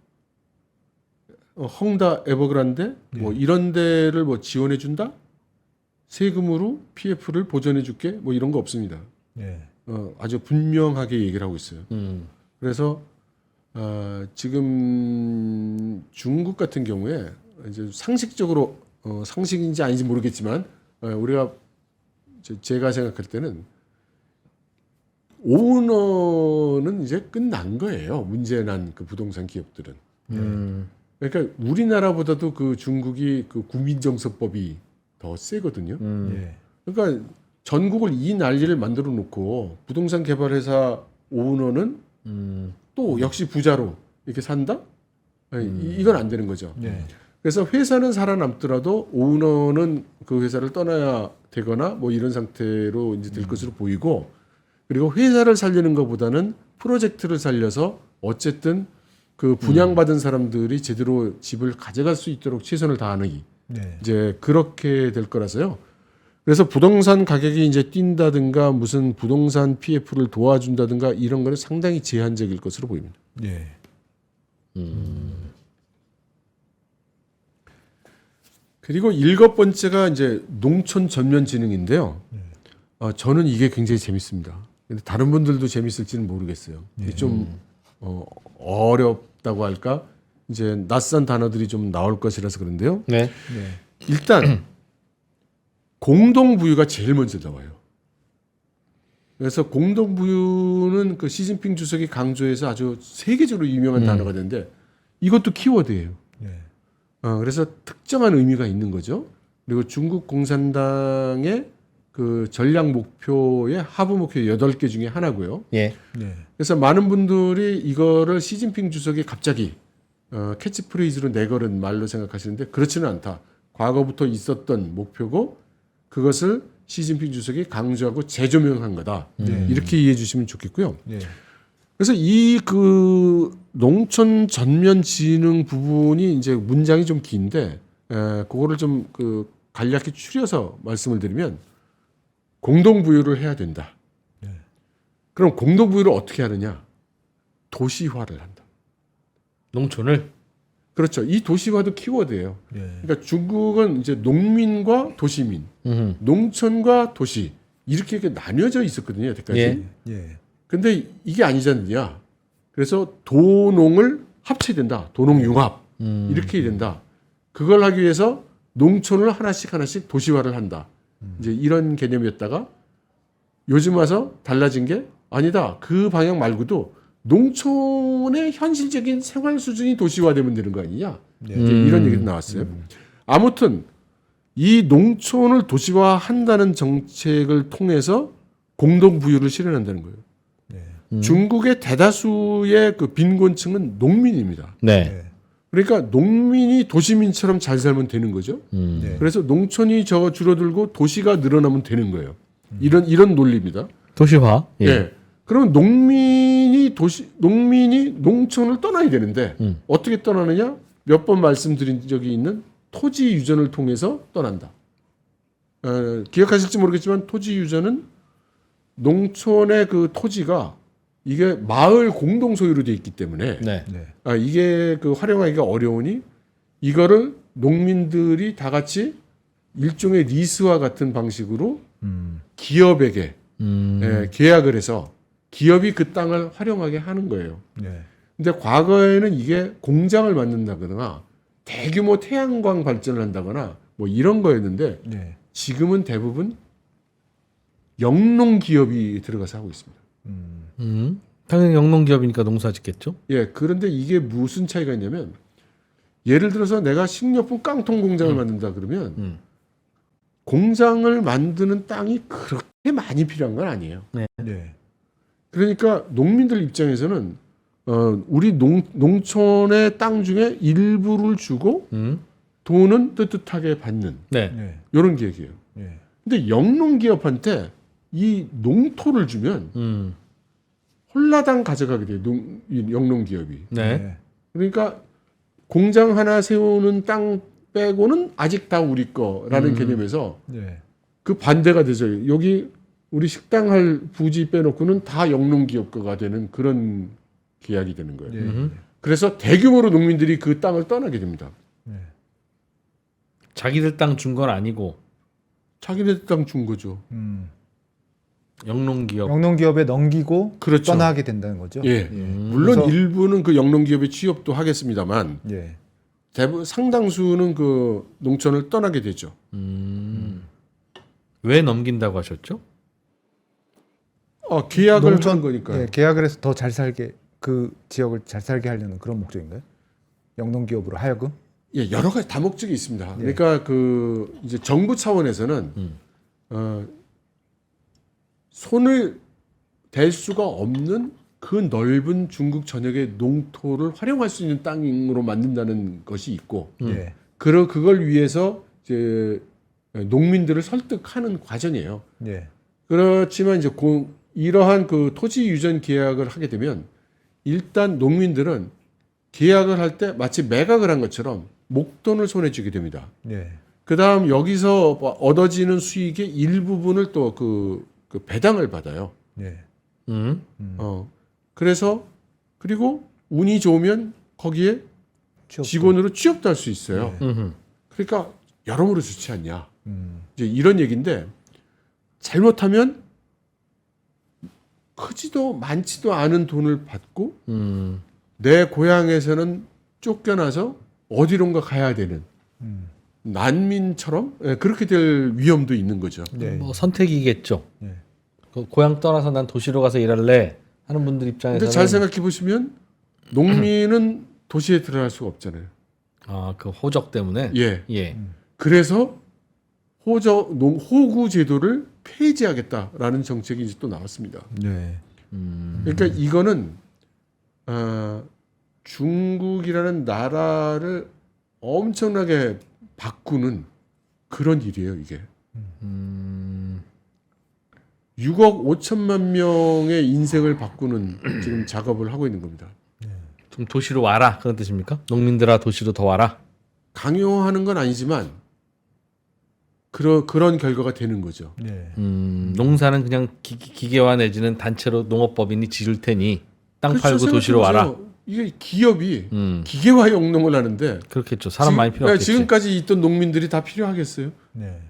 헝다 에버그란데 뭐 이런 데를 뭐 지원해 준다? 세금으로 PF를 보전해 줄게? 뭐 이런 거 없습니다. 네. 아주 분명하게 얘기를 하고 있어요. 그래서 지금 중국 같은 경우에 이제 상식적으로 상식인지 아닌지 모르겠지만 우리가 제가 생각할 때는 오너는 이제 끝난 거예요. 문제난 그 부동산 기업들은. 그러니까 우리나라보다도 그 중국이 그 국민정서법이 더 세거든요. 그러니까 전국을 이 난리를 만들어 놓고 부동산 개발회사 오너는 또 역시 부자로 이렇게 산다? 이건 안 되는 거죠. 그래서 회사는 살아남더라도 오너는 그 회사를 떠나야 되거나 뭐 이런 상태로 이제 될 것으로 보이고, 그리고 회사를 살리는 것보다는 프로젝트를 살려서 어쨌든 그 분양받은 사람들이 제대로 집을 가져갈 수 있도록 최선을 다하는 이제 그렇게 될 거라서요. 그래서 부동산 가격이 이제 뛴다든가 무슨 부동산 PF를 도와준다든가 이런 거는 상당히 제한적일 것으로 보입니다. 그리고 7번째가 이제 농촌 전면지능인데요. 저는 이게 굉장히 재밌습니다. 근데 다른 분들도 재밌을지는 모르겠어요. 좀 어렵다고 할까? 이제 낯선 단어들이 좀 나올 것이라서 그런데요. 일단 공동부유가 제일 먼저 나와요. 그래서 공동부유는 그 시진핑 주석이 강조해서 아주 세계적으로 유명한 단어가 되는데 이것도 키워드예요. 그래서 특정한 의미가 있는 거죠. 그리고 중국 공산당의 그 전략 목표의 하부 목표 8개 중에 하나고요. 그래서 많은 분들이 이거를 시진핑 주석이 갑자기 캐치프레이즈로 내걸은 말로 생각하시는데 그렇지는 않다. 과거부터 있었던 목표고 그것을 시진핑 주석이 강조하고 재조명한 거다. 이렇게 이해해 주시면 좋겠고요. 그래서 이 그 농촌 전면 지능 부분이 이제 문장이 좀 긴데 그거를 좀 그 간략히 추려서 말씀을 드리면 공동부유를 해야 된다. 그럼 공동부유를 어떻게 하느냐? 도시화를 한다. 농촌을? 그렇죠. 이 도시화도 키워드예요. 그러니까 중국은 이제 농민과 도시민, 농촌과 도시 이렇게 나뉘어져 있었거든요. 여태까지. 근데 이게 아니잖냐. 그래서 도농을 합쳐야 된다. 도농융합 이렇게 해야 된다. 그걸 하기 위해서 농촌을 하나씩 도시화를 한다. 이제 이런 개념이었다가 요즘 와서 달라진 게 아니다. 그 방향 말고도 농촌의 현실적인 생활 수준이 도시화되면 되는 거 아니냐. 이런 얘기도 나왔어요. 아무튼 이 농촌을 도시화한다는 정책을 통해서 공동부유를 실현한다는 거예요. 중국의 대다수의 그 빈곤층은 농민입니다. 그러니까 농민이 도시민처럼 잘 살면 되는 거죠. 그래서 농촌이 줄어들고 도시가 늘어나면 되는 거예요. 이런 논리입니다. 도시화. 그럼 농민이 농촌을 떠나야 되는데 어떻게 떠나느냐? 몇 번 말씀드린 적이 있는 토지 유전을 통해서 떠난다. 기억하실지 모르겠지만 토지 유전은 농촌의 그 토지가 이게 마을 공동 소유로 되어 있기 때문에 이게 그 활용하기가 어려우니 이거를 농민들이 다 같이 일종의 리스와 같은 방식으로 기업에게 계약을 해서 기업이 그 땅을 활용하게 하는 거예요. 근데 과거에는 이게 공장을 만든다거나 대규모 태양광 발전을 한다거나 뭐 이런 거였는데 지금은 대부분 영농 기업이 들어가서 하고 있습니다. 당연히 영농기업이니까 농사 짓겠죠. 그런데 이게 무슨 차이가 있냐면 예를 들어서 내가 식료품 깡통 공장을 만든다 그러면 공장을 만드는 땅이 그렇게 많이 필요한 건 아니에요. 그러니까 농민들 입장에서는 우리 농촌의 땅 중에 일부를 주고 돈은 뜨뜻하게 받는 이런 계획이에요. 근데 영농기업한테 이 농토를 주면 홀라당 가져가게 돼요. 영농기업이. 그러니까 공장 하나 세우는 땅 빼고는 아직 다 우리 거라는 개념에서 그 반대가 되죠. 여기 우리 식당 할 부지 빼놓고는 다 영농기업 거가 되는 그런 계약이 되는 거예요. 그래서 대규모로 농민들이 그 땅을 떠나게 됩니다. 자기들 땅 준 건 아니고 자기네 땅 준 거죠. 영농기업에 넘기고 그렇죠. 떠나게 된다는 거죠. 예. 물론 그래서- 일부는 그 영농기업에 취업도 하겠습니다만 예. 대부분 상당수는 그 농촌을 떠나게 되죠. 왜 넘긴다고 하셨죠? 계약을 하는 거니까요. 예, 계약을 해서 더 잘 살게 그 지역을 잘 살게 하려는 그런 목적인가요? 영농기업으로 하여금? 예, 여러 가지 다목적이 있습니다. 그러니까 그 이제 정부 차원에서는 손을 댈 수가 없는 그 넓은 중국 전역의 농토를 활용할 수 있는 땅으로 만든다는 것이 있고, 예. 그걸 위해서 이제 농민들을 설득하는 과정이에요. 예. 그렇지만 이제 이러한 그 토지 유전 계약을 하게 되면 일단 농민들은 계약을 할 때 마치 매각을 한 것처럼 목돈을 손에 쥐게 됩니다. 예. 그다음 여기서 얻어지는 수익의 일부분을 또 그 배당을 받아요. 예. 그래서 그리고 운이 좋으면 거기에 직원으로 취업도 할 수 있어요. 그러니까 여러모로 좋지 않냐. 이제 이런 얘기인데 잘못하면 크지도 많지도 않은 돈을 받고 내 고향에서는 쫓겨나서 어디론가 가야 되는 난민처럼 그렇게 될 위험도 있는 거죠. 네. 뭐 선택이겠죠. 예. 그 고향 떠나서 난 도시로 가서 일할래 하는 분들 입장에서는 근데 잘 생각해 보시면 농민은 도시에 들어갈 수가 없잖아요. 그 호적 때문에 예. 예. 그래서 호구 제도를 폐지하겠다라는 정책이 이제 또 나왔습니다. 네. 그러니까 이거는 중국이라는 나라를 엄청나게 바꾸는 그런 일이에요, 이게. 6억 5천만 명의 인생을 바꾸는 지금 작업을 하고 있는 겁니다. 좀 도시로 와라 그런 뜻입니까? 농민들아 도시로 더 와라. 강요하는 건 아니지만 그런 결과가 되는 거죠. 네. 농사는 그냥 기계화 내지는 단체로 농업법인이 지을 테니 땅 그렇죠, 팔고 도시로 와라. 생각해보세요. 이게 기업이 기계화 영농을 하는데 그렇겠죠. 사람 많이 필요 없겠지. 지금까지 있던 농민들이 다 필요하겠어요? 네.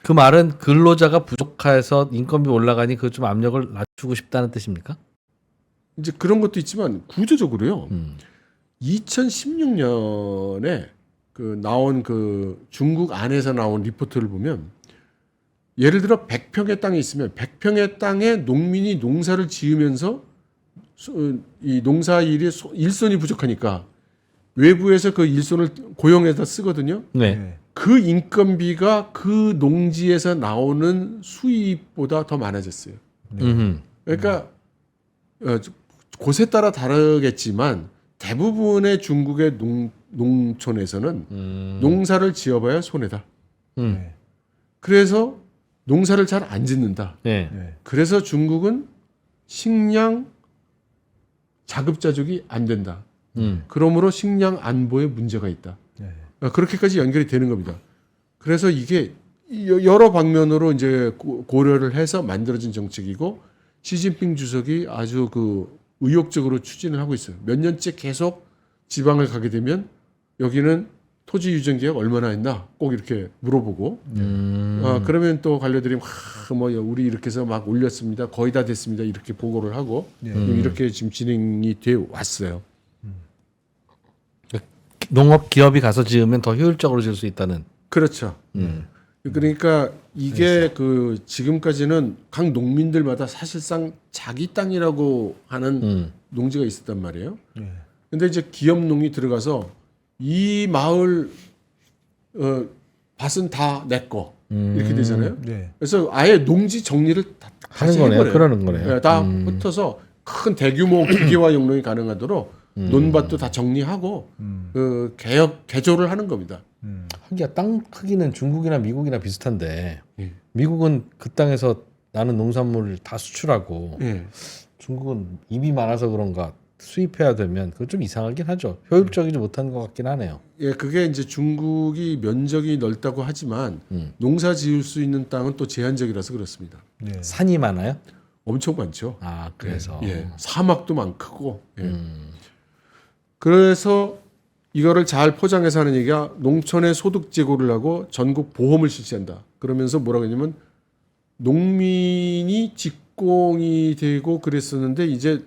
그 말은 근로자가 부족해서 인건비 올라가니 그 좀 압력을 낮추고 싶다는 뜻입니까? 이제 그런 것도 있지만 구조적으로요. 2016년에 그 나온 그 중국 안에서 나온 리포트를 보면 예를 들어 100평의 땅이 있으면 100평의 땅에 농민이 농사를 지으면서 이 농사 일이 일손이 부족하니까 외부에서 그 일손을 고용해서 쓰거든요. 네. 네. 그 인건비가 그 농지에서 나오는 수입보다 더 많아졌어요. 그러니까 곳에 따라 다르겠지만 대부분의 중국의 농촌에서는 농사를 지어봐야 손해다. 네. 그래서 농사를 잘 안 짓는다. 네. 네. 그래서 중국은 식량 자급자족이 안 된다. 그러므로 식량 안보에 문제가 있다. 네. 그렇게까지 연결이 되는 겁니다. 그래서 이게 여러 방면으로 이제 고려를 해서 만들어진 정책이고 시진핑 주석이 아주 그 의욕적으로 추진을 하고 있어요. 몇 년째 계속 지방을 가게 되면 여기는 토지 유전 계약 얼마나 했나 꼭 이렇게 물어보고 그러면 또 관료들이 뭐 우리 이렇게 해서 막 올렸습니다. 거의 다 됐습니다. 이렇게 보고를 하고 이렇게 지금 진행이 되어 왔어요. 농업 기업이 가서 지으면 더 효율적으로 지을 수 있다는. 그렇죠. 그러니까 이게 그 지금까지는 각 농민들마다 사실상 자기 땅이라고 하는 농지가 있었단 말이에요. 근데 이제 기업농이 들어가서 이 마을 밭은 다 내 거 이렇게 되잖아요. 네. 그래서 아예 농지 정리를 다 하는 거네요. 그러는 거네요. 네, 다 흩어서 큰 대규모 기계화 영농이 가능하도록 논밭도 다 정리하고 그 개조를 하는 겁니다. 하기야 땅 크기는 중국이나 미국이나 비슷한데 예. 미국은 그 땅에서 나는 농산물을 다 수출하고 예. 중국은 입이 많아서 그런가 수입해야 되면 그건 좀 이상하긴 하죠. 효율적이지 못한 것 같긴 하네요. 예, 그게 이제 중국이 면적이 넓다고 하지만 농사 지을 수 있는 땅은 또 제한적이라서 그렇습니다. 네. 산이 많아요? 엄청 많죠. 아 그래서 예, 사막도 많고. 예. 그래서 이거를 잘 포장해서 하는 얘기가 농촌의 소득 제고를 하고 전국 보험을 실시한다. 그러면서 뭐라고 했냐면 농민이 직공이 되고 그랬었는데 이제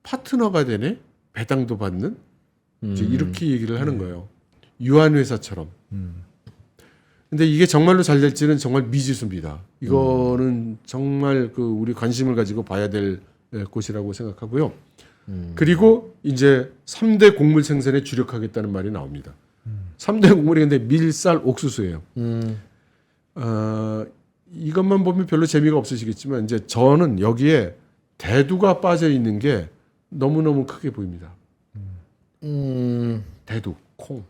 파트너가 되네. 배당도 받는. 이제 이렇게 얘기를 하는 거예요. 유한회사처럼. 근데 이게 정말로 잘 될지는 정말 미지수입니다. 이거는 정말 그 우리 관심을 가지고 봐야 될 곳이라고 생각하고요. 그리고 이제 3대 곡물 생산에 주력하겠다는 말이 나옵니다. 3대 곡물이 근데 밀, 쌀, 옥수수예요. 이것만 보면 별로 재미가 없으시겠지만 이제 저는 여기에 대두가 빠져 있는 게 너무너무 크게 보입니다. 대두, 콩.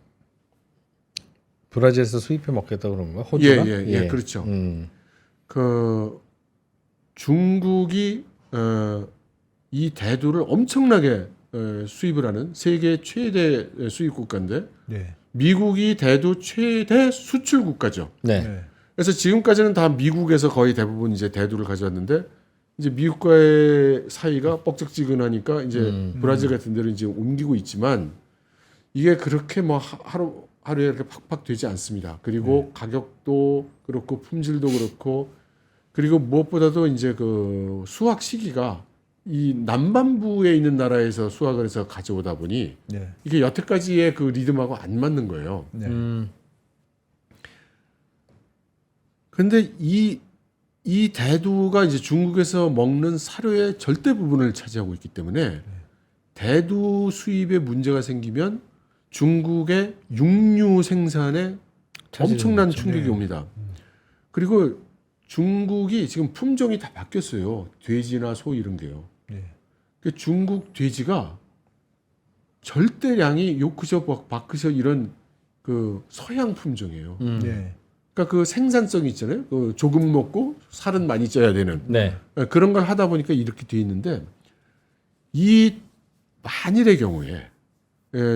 브라질에서 수입해 먹겠다 그런 거야? 호주가? 예, 그렇죠. 그 중국이 이 대두를 엄청나게 수입을 하는 세계 최대 수입 국가인데 네. 미국이 대두 최대 수출 국가죠. 네. 네. 그래서 지금까지는 다 미국에서 거의 대부분 이제 대두를 가져왔는데 이제 미국과의 사이가 뻑적지근하니까 이제 브라질 같은 데로 이제 옮기고 있지만 이게 그렇게 뭐 하루에 이렇게 팍팍 되지 않습니다. 그리고 가격도 그렇고 품질도 그렇고 그리고 무엇보다도 이제 그 수확 시기가 이 남반부에 있는 나라에서 수확을 해서 가져오다 보니 네. 이게 여태까지의 그 리듬하고 안 맞는 거예요. 네. 근데 이 대두가 이제 중국에서 먹는 사료의 절대 부분을 차지하고 있기 때문에 대두 수입에 문제가 생기면 중국의 육류 생산에 엄청난 충격이 옵니다. 그리고 중국이 지금 품종이 다 바뀌었어요. 돼지나 소 이런 게요. 네. 그러니까 중국 돼지가 절대량이 요크셔, 바크셔 이런 그 서양 품종이에요. 네. 그러니까 그 생산성이 있잖아요. 그 조금 먹고 살은 많이 쪄야 되는 네. 그런 걸 하다 보니까 이렇게 돼 있는데 이 만일의 경우에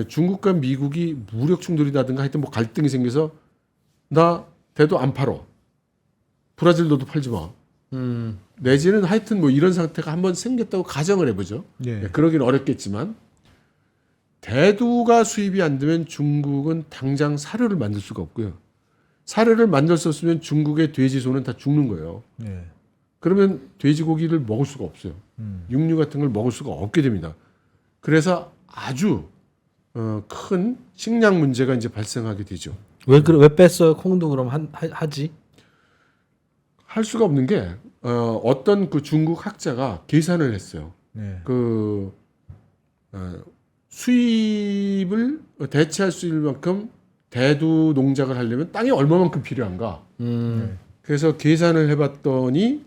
중국과 미국이 무력 충돌이라든가 하여튼 뭐 갈등이 생겨서 나 대도 안 팔어. 브라질 너도 팔지 마. 내지는 하여튼 뭐 이런 상태가 한번 생겼다고 가정을 해보죠. 네. 그러긴 어렵겠지만 대두가 수입이 안 되면 중국은 당장 사료를 만들 수가 없고요. 사료를 만들 수 없으면 중국의 돼지 소는 다 죽는 거예요. 네. 그러면 돼지고기를 먹을 수가 없어요. 육류 같은 걸 먹을 수가 없게 됩니다. 그래서 아주 큰 식량 문제가 이제 발생하게 되죠. 왜 뺐어요? 콩도 그럼 하지? 할 수가 없는 게 어떤 그 중국 학자가 계산을 했어요. 네. 그 수입을 대체할 수 있을 만큼 대두 농작을 하려면 땅이 얼마만큼 필요한가? 그래서 계산을 해봤더니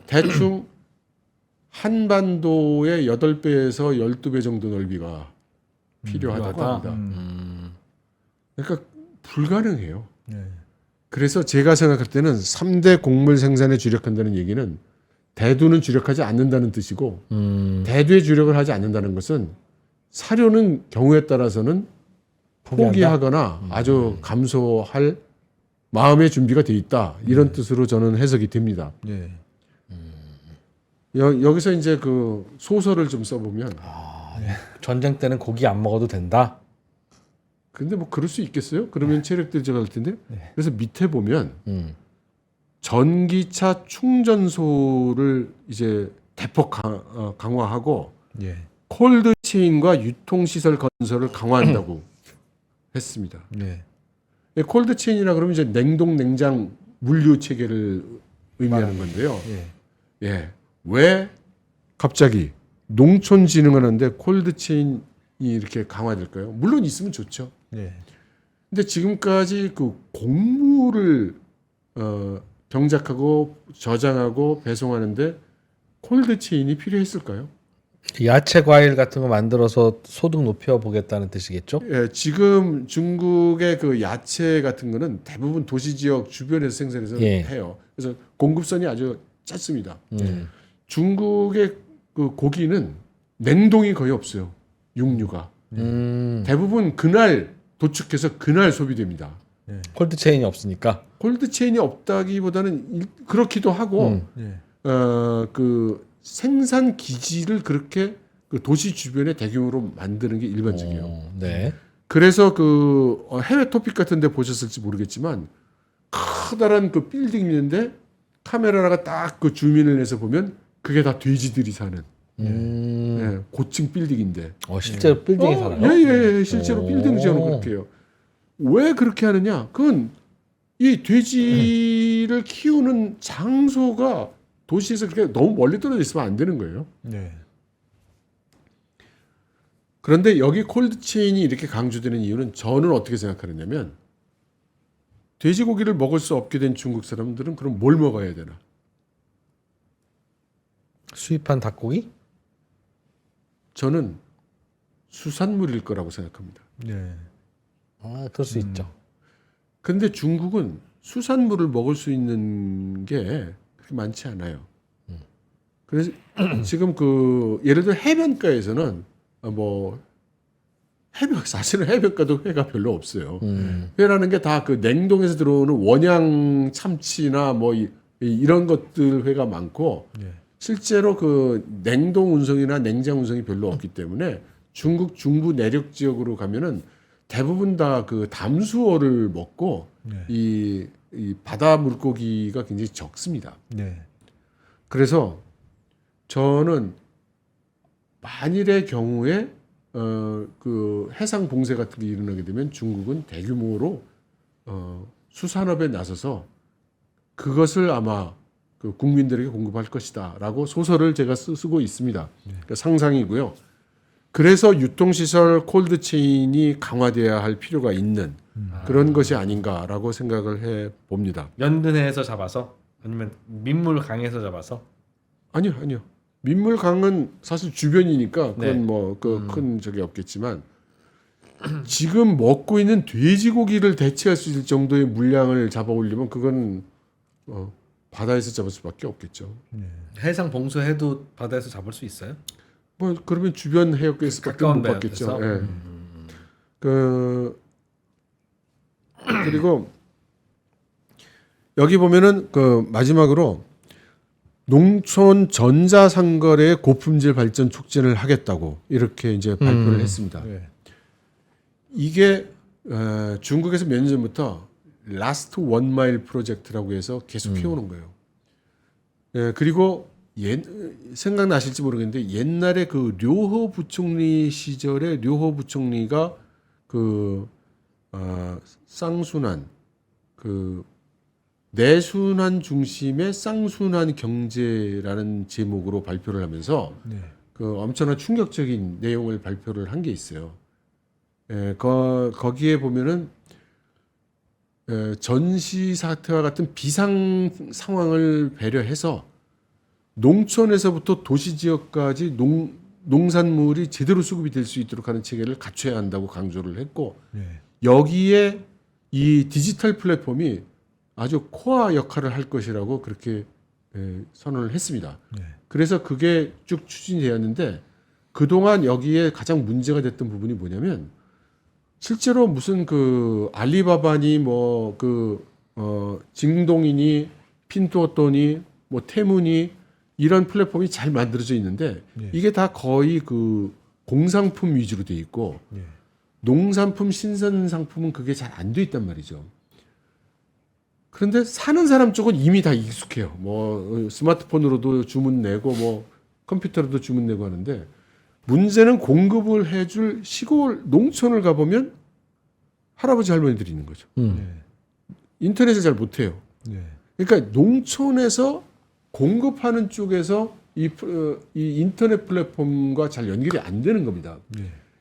대충 한반도의 8배에서 12배 정도 넓이가 필요하다고 합니다. 그러니까 불가능해요. 네. 그래서 제가 생각할 때는 3대 곡물 생산에 주력한다는 얘기는 대두는 주력하지 않는다는 뜻이고 대두에 주력을 하지 않는다는 것은 사료는 경우에 따라서는 포기하거나 아주 감소할 마음의 준비가 돼 있다. 이런 뜻으로 저는 해석이 됩니다. 네. 여기서 이제 그 소설을 좀 써보면 전쟁 때는 고기 안 먹어도 된다. 근데 뭐 그럴 수 있겠어요? 그러면 체력 들어갈 텐데. 그래서 밑에 보면 전기차 충전소를 이제 대폭 강화하고 예. 콜드 체인과 유통 시설 건설을 강화한다고 했습니다. 네. 콜드 체인이라 그러면 이제 냉동 냉장 물류 체계를 의미하는 건데요. 예. 예. 왜 갑자기 농촌진흥을 하는데 콜드 체인이 이렇게 강화될까요? 물론 있으면 좋죠. 네. 근데 지금까지 그 곡물을 경작하고 저장하고 배송하는데 콜드 체인이 필요했을까요? 야채 과일 같은 거 만들어서 소득 높여 보겠다는 뜻이겠죠? 예, 지금 중국의 그 야채 같은 거는 대부분 도시 지역 주변에서 생산해서 해요. 그래서 공급선이 아주 짧습니다. 중국의 그 고기는 냉동이 거의 없어요. 육류가. 대부분 그날 도축해서 그날 소비됩니다. 콜드 체인이 없으니까. 콜드 체인이 없다기보다는 그렇기도 하고 그 생산 기지를 그렇게 그 도시 주변에 대규모로 만드는 게 일반적이에요. 네. 그래서 그 해외 토픽 같은 데 보셨을지 모르겠지만 커다란 그 빌딩이 있는데 카메라가 딱 그 주민을 해서 보면 그게 다 돼지들이 사는 예, 고층 빌딩인데. 실제로 빌딩에 살아요? 예, 실제로 빌딩 지어놓은 그렇게 해요. 왜 그렇게 하느냐? 그건 이 돼지를 키우는 장소가 도시에서 그렇게 너무 멀리 떨어져 있으면 안 되는 거예요. 네. 그런데 여기 콜드체인이 이렇게 강조되는 이유는 저는 어떻게 생각하느냐면 돼지고기를 먹을 수 없게 된 중국 사람들은 그럼 뭘 먹어야 되나? 수입한 닭고기? 저는 수산물일 거라고 생각합니다. 네. 그럴 수 있죠. 근데 중국은 수산물을 먹을 수 있는 게 그렇게 많지 않아요. 그래서 지금 그 예를 들어 해변가에서는 뭐 사실은 해변가도 회가 별로 없어요. 회라는 게 다 그 냉동에서 들어오는 원양 참치나 뭐 이런 것들 회가 많고 실제로 그 냉동 운송이나 냉장 운송이 별로 없기 때문에 중국 중부 내륙 지역으로 가면은 대부분 다 그 담수어를 먹고 이 바다 물고기가 굉장히 적습니다. 네. 그래서 저는 만일의 경우에 그 해상 봉쇄 같은 게 일어나게 되면 중국은 대규모로 수산업에 나서서 그것을 아마 그 국민들에게 공급할 것이다라고 소설을 제가 쓰고 있습니다. 그러니까 상상이고요. 그래서 유통시설 콜드체인이 강화돼야 할 필요가 있는 그런 것이 아닌가라고 생각을 해 봅니다. 연근해에서 잡아서 아니면 민물 강에서 잡아서? 아니요. 민물강은 사실 주변이니까 그건 네. 뭐 그 큰 적이 없겠지만 지금 먹고 있는 돼지고기를 대체할 수 있을 정도의 물량을 잡아올리면 그건 바다에서 잡을 수밖에 없겠죠. 해상 봉쇄해도 바다에서 잡을 수 있어요? 뭐 그러면 주변 해역에서밖에 못 받겠죠. 예. 그리고 여기 보면은 그 마지막으로 농촌 전자상거래 고품질 발전 촉진을 하겠다고 이렇게 이제 발표를 했습니다. 네. 이게 중국에서 몇 년 전부터 라스트 원 마일 프로젝트라고 해서 계속 해오는 거예요. 그리고 생각나실지 모르겠는데 옛날에 그 료허 부총리 시절에 료허 부총리가 그 쌍순환 그 내순환 중심의 쌍순환 경제라는 제목으로 발표를 하면서 그 엄청난 충격적인 내용을 발표를 한 게 있어요. 거기에 보면은 전시 사태와 같은 비상 상황을 배려해서 농촌에서부터 도시 지역까지 농산물이 제대로 수급이 될 수 있도록 하는 체계를 갖춰야 한다고 강조를 했고 여기에 이 디지털 플랫폼이 아주 코어 역할을 할 것이라고 그렇게 선언을 했습니다. 그래서 그게 쭉 추진이 되었는데 그동안 여기에 가장 문제가 됐던 부분이 뭐냐면 실제로 무슨 그 알리바바니 뭐 그 징동이니 핀토토니 뭐 테무니 이런 플랫폼이 잘 만들어져 있는데 이게 다 거의 그 공상품 위주로 돼 있고 농산품 신선 상품은 그게 잘 안 돼 있단 말이죠. 그런데 사는 사람 쪽은 이미 다 익숙해요. 뭐 스마트폰으로도 주문 내고 뭐 컴퓨터로도 주문 내고 하는데 문제는 공급을 해줄 시골 농촌을 가보면 할아버지 할머니들이 있는 거죠. 인터넷을 잘 못해요. 그러니까 농촌에서 공급하는 쪽에서 이 인터넷 플랫폼과 잘 연결이 안 되는 겁니다.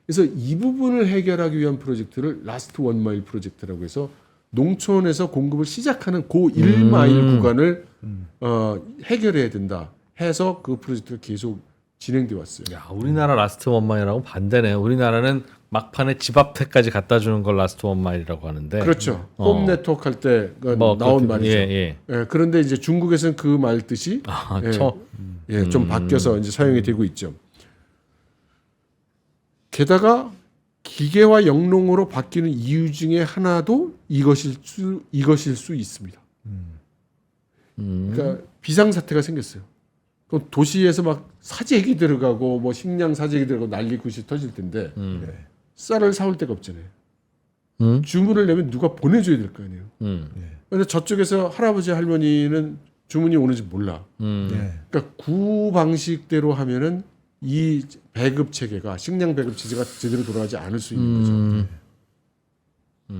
그래서 이 부분을 해결하기 위한 프로젝트를 라스트 원 마일 프로젝트라고 해서 농촌에서 공급을 시작하는 고 1마일 구간을 해결해야 된다 해서 그 프로젝트가 계속 진행돼 왔어요. 야, 우리나라 라스트 원마일하고 반대네. 우리나라는 막판에 집 앞에까지 갖다 주는 걸 라스트 원마일이라고 하는데. 그렇죠. 홈 네트워크 할 때 뭐 나온 그렇게, 말이죠. 예. 그런데 이제 중국에서는 그 말 뜻이 좀 바뀌어서 이제 사용이 되고 있죠. 게다가 기계화 영농으로 바뀌는 이유 중에 하나도 이것일 수 있습니다. 그러니까 비상사태가 생겼어요. 그럼 도시에서 막 사재기 들어가고 뭐 식량 사재기 들어가고 난리 굿이 터질 텐데 쌀을 사올 데가 없잖아요. 주문을 내면 누가 보내줘야 될 거 아니에요. 근데 저쪽에서 할아버지 할머니는 주문이 오는지 몰라. 네. 그러니까 구 방식대로 하면은 이 배급 체계가 식량 배급 체제가 제대로 돌아가지 않을 수 있는 거죠.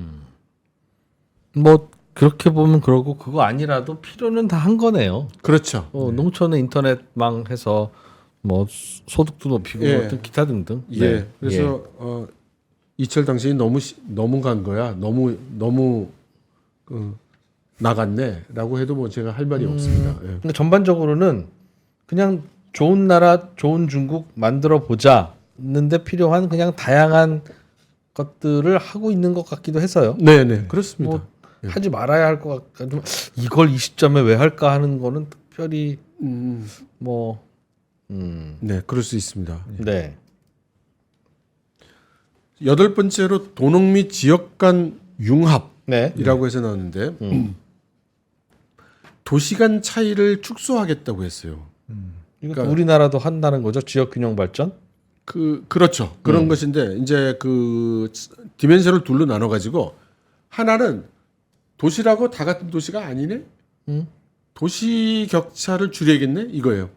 뭐 그렇게 보면 그러고 그거 아니라도 필요는 다 한 거네요. 그렇죠. 농촌의 인터넷망 해서 뭐 소득도 높이고 예. 어떤 기타 등등. 예. 네. 그래서 이철 당신이 너무 간 거야. 너무 나갔네라고 해도 뭐 제가 할 말이 없습니다. 예. 그러니까 전반적으로는 그냥 좋은 나라, 좋은 중국 만들어 보자는데 필요한 그냥 다양한 것들을 하고 있는 것 같기도 해서요. 네, 그렇습니다. 뭐 하지 말아야 할 것 같고 이걸 이 시점에 왜 할까 하는 거는 특별히 네, 그럴 수 있습니다. 네. 여덟 번째로 도농 및 지역 간 융합이라고 네. 해서 나왔는데 도시 간 차이를 축소하겠다고 했어요. 이것도 그러니까 우리나라도 한다는 거죠. 지역 균형 발전. 그렇죠. 그런 것인데 이제 그 디멘션을 둘로 나눠 가지고 하나는 도시라고 다 같은 도시가 아니네. 도시 격차를 줄여야겠네 이거예요.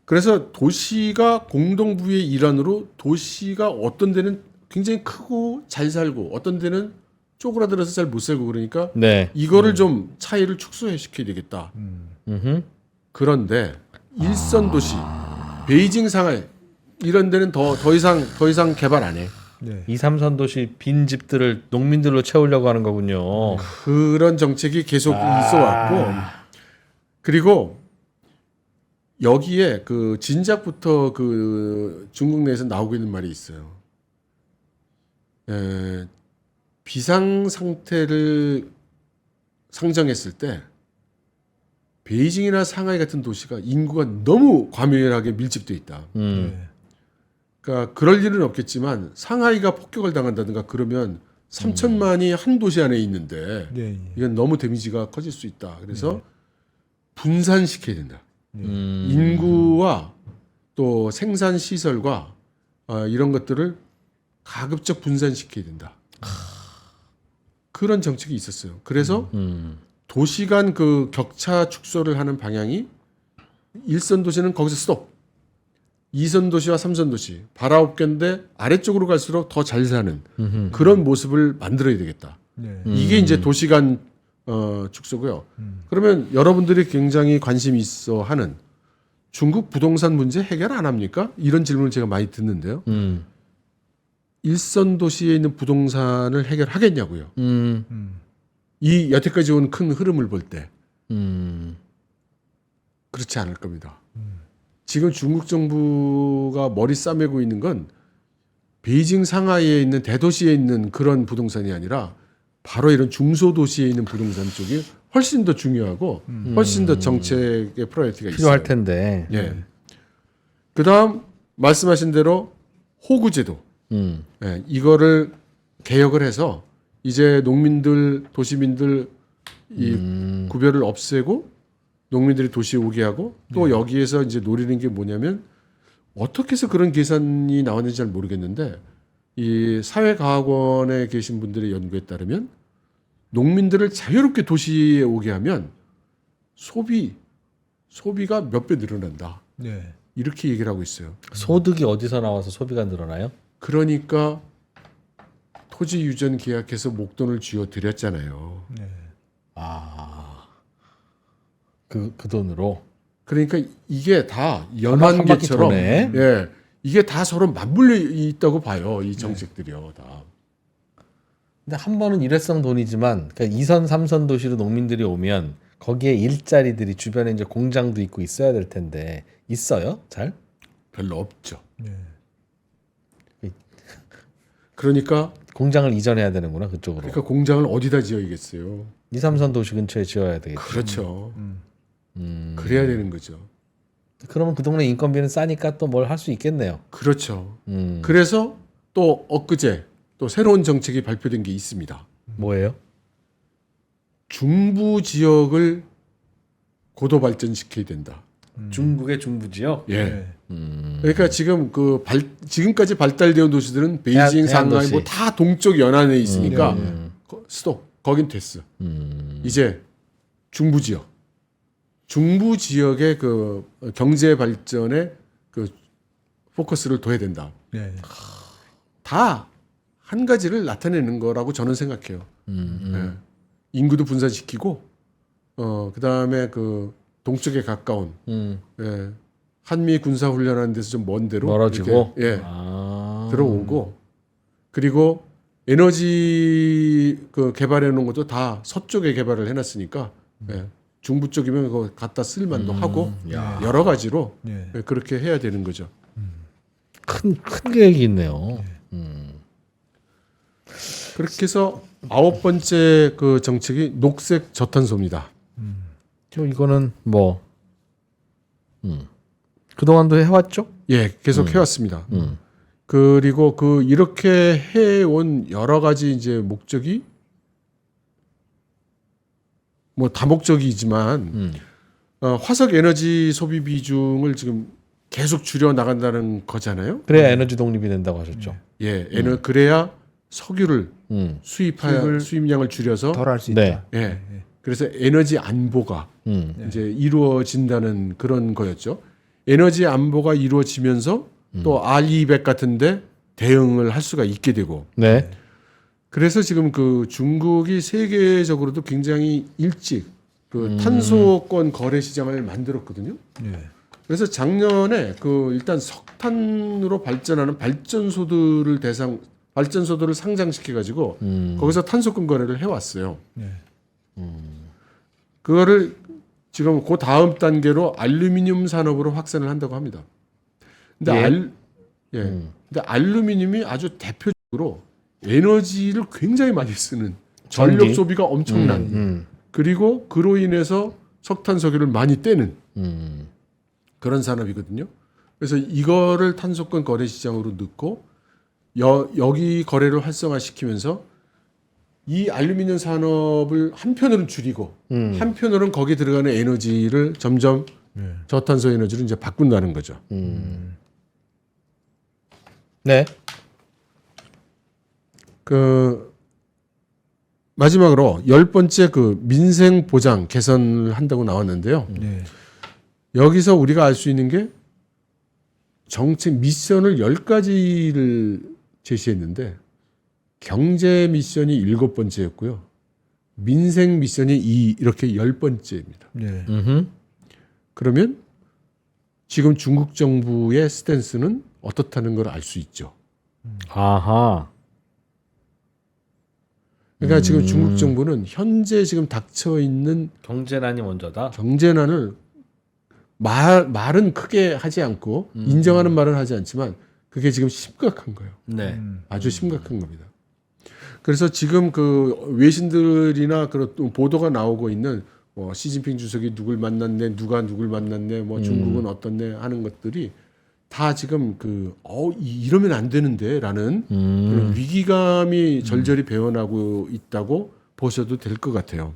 그래서 도시가 공동부의 일환으로 도시가 어떤 데는 굉장히 크고 잘 살고 어떤 데는 쪼그라들어서 잘 못 살고 그러니까 네. 이거를 좀 차이를 축소해 시켜야 되겠다. 그런데 일선 도시 베이징 상하이 이런 데는 더 이상 개발 안 해. 네. 2, 3선 도시 빈 집들을 농민들로 채우려고 하는 거군요. 그런 정책이 계속 있어 왔고 그리고 여기에 그 진작부터 그 중국 내에서 나오고 있는 말이 있어요. 비상 상태를 상정했을 때 베이징이나 상하이 같은 도시가 인구가 너무 과밀하게 밀집돼 있다. 네. 그러니까 그럴 일은 없겠지만 상하이가 폭격을 당한다든가 그러면 3천만이 한 도시 안에 있는데 네. 이건 너무 데미지가 커질 수 있다. 그래서 분산시켜야 된다. 인구와 또 생산 시설과 이런 것들을 가급적 분산시켜야 된다. 그런 정책이 있었어요. 그래서 도시 간 그 격차 축소를 하는 방향이 1선 도시는 거기서 스톱. 2선 도시와 3선 도시 바라옵견데 아래쪽으로 갈수록 더 잘 사는 그런 모습을 만들어야 되겠다. 네. 이게 이제 도시 간 축소고요. 그러면 여러분들이 굉장히 관심 있어 하는 중국 부동산 문제 해결 안 합니까? 이런 질문을 제가 많이 듣는데요. 일선 도시에 있는 부동산을 해결하겠냐고요. 이 여태까지 온 큰 흐름을 볼 때 그렇지 않을 겁니다. 지금 중국 정부가 머리 싸매고 있는 건 베이징 상하이에 있는 대도시에 있는 그런 부동산이 아니라 바로 이런 중소도시에 있는 부동산 쪽이 훨씬 더 중요하고 훨씬 더 정책의 프라이어티가 필요할 있어요. 텐데. 예. 그다음 말씀하신 대로 호구제도. 예, 이거를 개혁을 해서 이제 농민들, 도시민들 이 구별을 없애고 농민들이 도시에 오게 하고 또 여기에서 이제 노리는 게 뭐냐면 어떻게 해서 그런 계산이 나왔는지 잘 모르겠는데 이 사회과학원에 계신 분들의 연구에 따르면 농민들을 자유롭게 도시에 오게 하면 소비가 몇 배 늘어난다. 네. 이렇게 얘기를 하고 있어요. 소득이 어디서 나와서 소비가 늘어나요? 그러니까 토지 유전 계약해서 목돈을 쥐어 드렸잖아요. 네. 그 돈으로. 그러니까 이게 다 한 연환계처럼 바퀴 도네. 예. 이게 다 서로 맞물려 있다고 봐요. 이 정책들이요. 다. 근데 한 번은 일회성 돈이지만 그러니까 2선, 3선 도시로 농민들이 오면 거기에 일자리들이 주변에 이제 공장도 있고 있어야 될 텐데 있어요? 잘? 별로 없죠. 네. 그러니까 공장을 이전해야 되는구나 그쪽으로. 공장을 어디다 지어야겠어요. 2, 3선 도시 근처에 지어야 되겠죠. 그렇죠. 그래야 되는 거죠. 그러면 그 동네 인건비는 싸니까 또 뭘 할 수 있겠네요. 그렇죠. 그래서 또 엊그제 또 새로운 정책이 발표된 게 있습니다. 뭐예요? 중부 지역을 고도 발전시켜야 된다. 중국의 중부 지역? 예. 네. 그러니까 지금 지금까지 발달되어 도시들은 베이징, 대한 상하이 도시. 뭐 다 동쪽 연안에 있으니까 스톱. 거긴 됐어. 이제 중부 지역의 그 경제 발전에 그 포커스를 둬야 된다. 네. 다 한 가지를 나타내는 거라고 저는 생각해요. 예. 인구도 분산시키고, 그다음에 그 동쪽에 가까운, 예. 한미 군사 훈련하는 데서 좀 먼 데로 멀어지고, 이렇게, 예. 들어오고, 그리고 에너지 그 개발해 놓은 것도 다 서쪽에 개발을 해놨으니까, 예. 중부 쪽이면 그거 갖다 쓸만도 하고, 여러 가지로 네. 예, 그렇게 해야 되는 거죠. 큰 계획이 있네요. 그렇게 해서 9번째 그 정책이 녹색 저탄소입니다. 이거는 뭐 그동안도 해왔죠? 예, 계속 해왔습니다. 그리고 그 이렇게 해온 여러 가지 이제 목적이 뭐 다목적이지만 화석 에너지 소비 비중을 지금 계속 줄여 나간다는 거잖아요. 그래야 에너지 독립이 된다고 하셨죠. 예, 그래야 석유를 수입을 수입량을 줄여서 덜 할 수 네. 있다. 예. 그래서 에너지 안보가 이제 이루어진다는 그런 거였죠. 에너지 안보가 이루어지면서 또 R200 같은데 대응을 할 수가 있게 되고. 네. 그래서 지금 그 중국이 세계적으로도 굉장히 일찍 그 탄소권 거래 시장을 만들었거든요. 네. 그래서 작년에 그 일단 석탄으로 발전하는 발전소들을 상장시켜 가지고 거기서 탄소권 거래를 해왔어요. 네. 그거를 지금 그 다음 단계로 알루미늄 산업으로 확산을 한다고 합니다. 근데 근데 알루미늄이 아주 대표적으로 에너지를 굉장히 많이 쓰는 전력 전기? 소비가 엄청난 그리고 그로 인해서 석탄 석유를 많이 떼는 그런 산업이거든요. 그래서 이거를 탄소권 거래 시장으로 넣고 여기 거래를 활성화시키면서 이 알루미늄 산업을 한편으로는 줄이고 한편으로는 거기에 들어가는 에너지를 점점 저탄소 에너지로 이제 바꾼다는 거죠. 네. 그 마지막으로 10번째 그 민생 보장 개선을 한다고 나왔는데요. 네. 여기서 우리가 알 수 있는 게 정책 미션을 10가지를 제시했는데 경제 미션이 7번째였고요. 민생 미션이 이렇게 10번째입니다. 네. 그러면 지금 중국 정부의 스탠스는 어떻다는 걸 알 수 있죠. 아하. 그러니까 지금 중국 정부는 현재 지금 닥쳐 있는 경제난이 먼저다. 경제난을 말은 크게 하지 않고 인정하는 말은 하지 않지만 그게 지금 심각한 거예요. 네. 아주 심각한 겁니다. 그래서 지금 그 외신들이나 그런 또 보도가 나오고 있는 시진핑 주석이 누굴 만났네, 누가 누굴 만났네, 뭐 중국은 어떻네 하는 것들이 다 지금 이러면 안 되는데라는 그런 위기감이 절절히 배어나고 있다고 보셔도 될 것 같아요.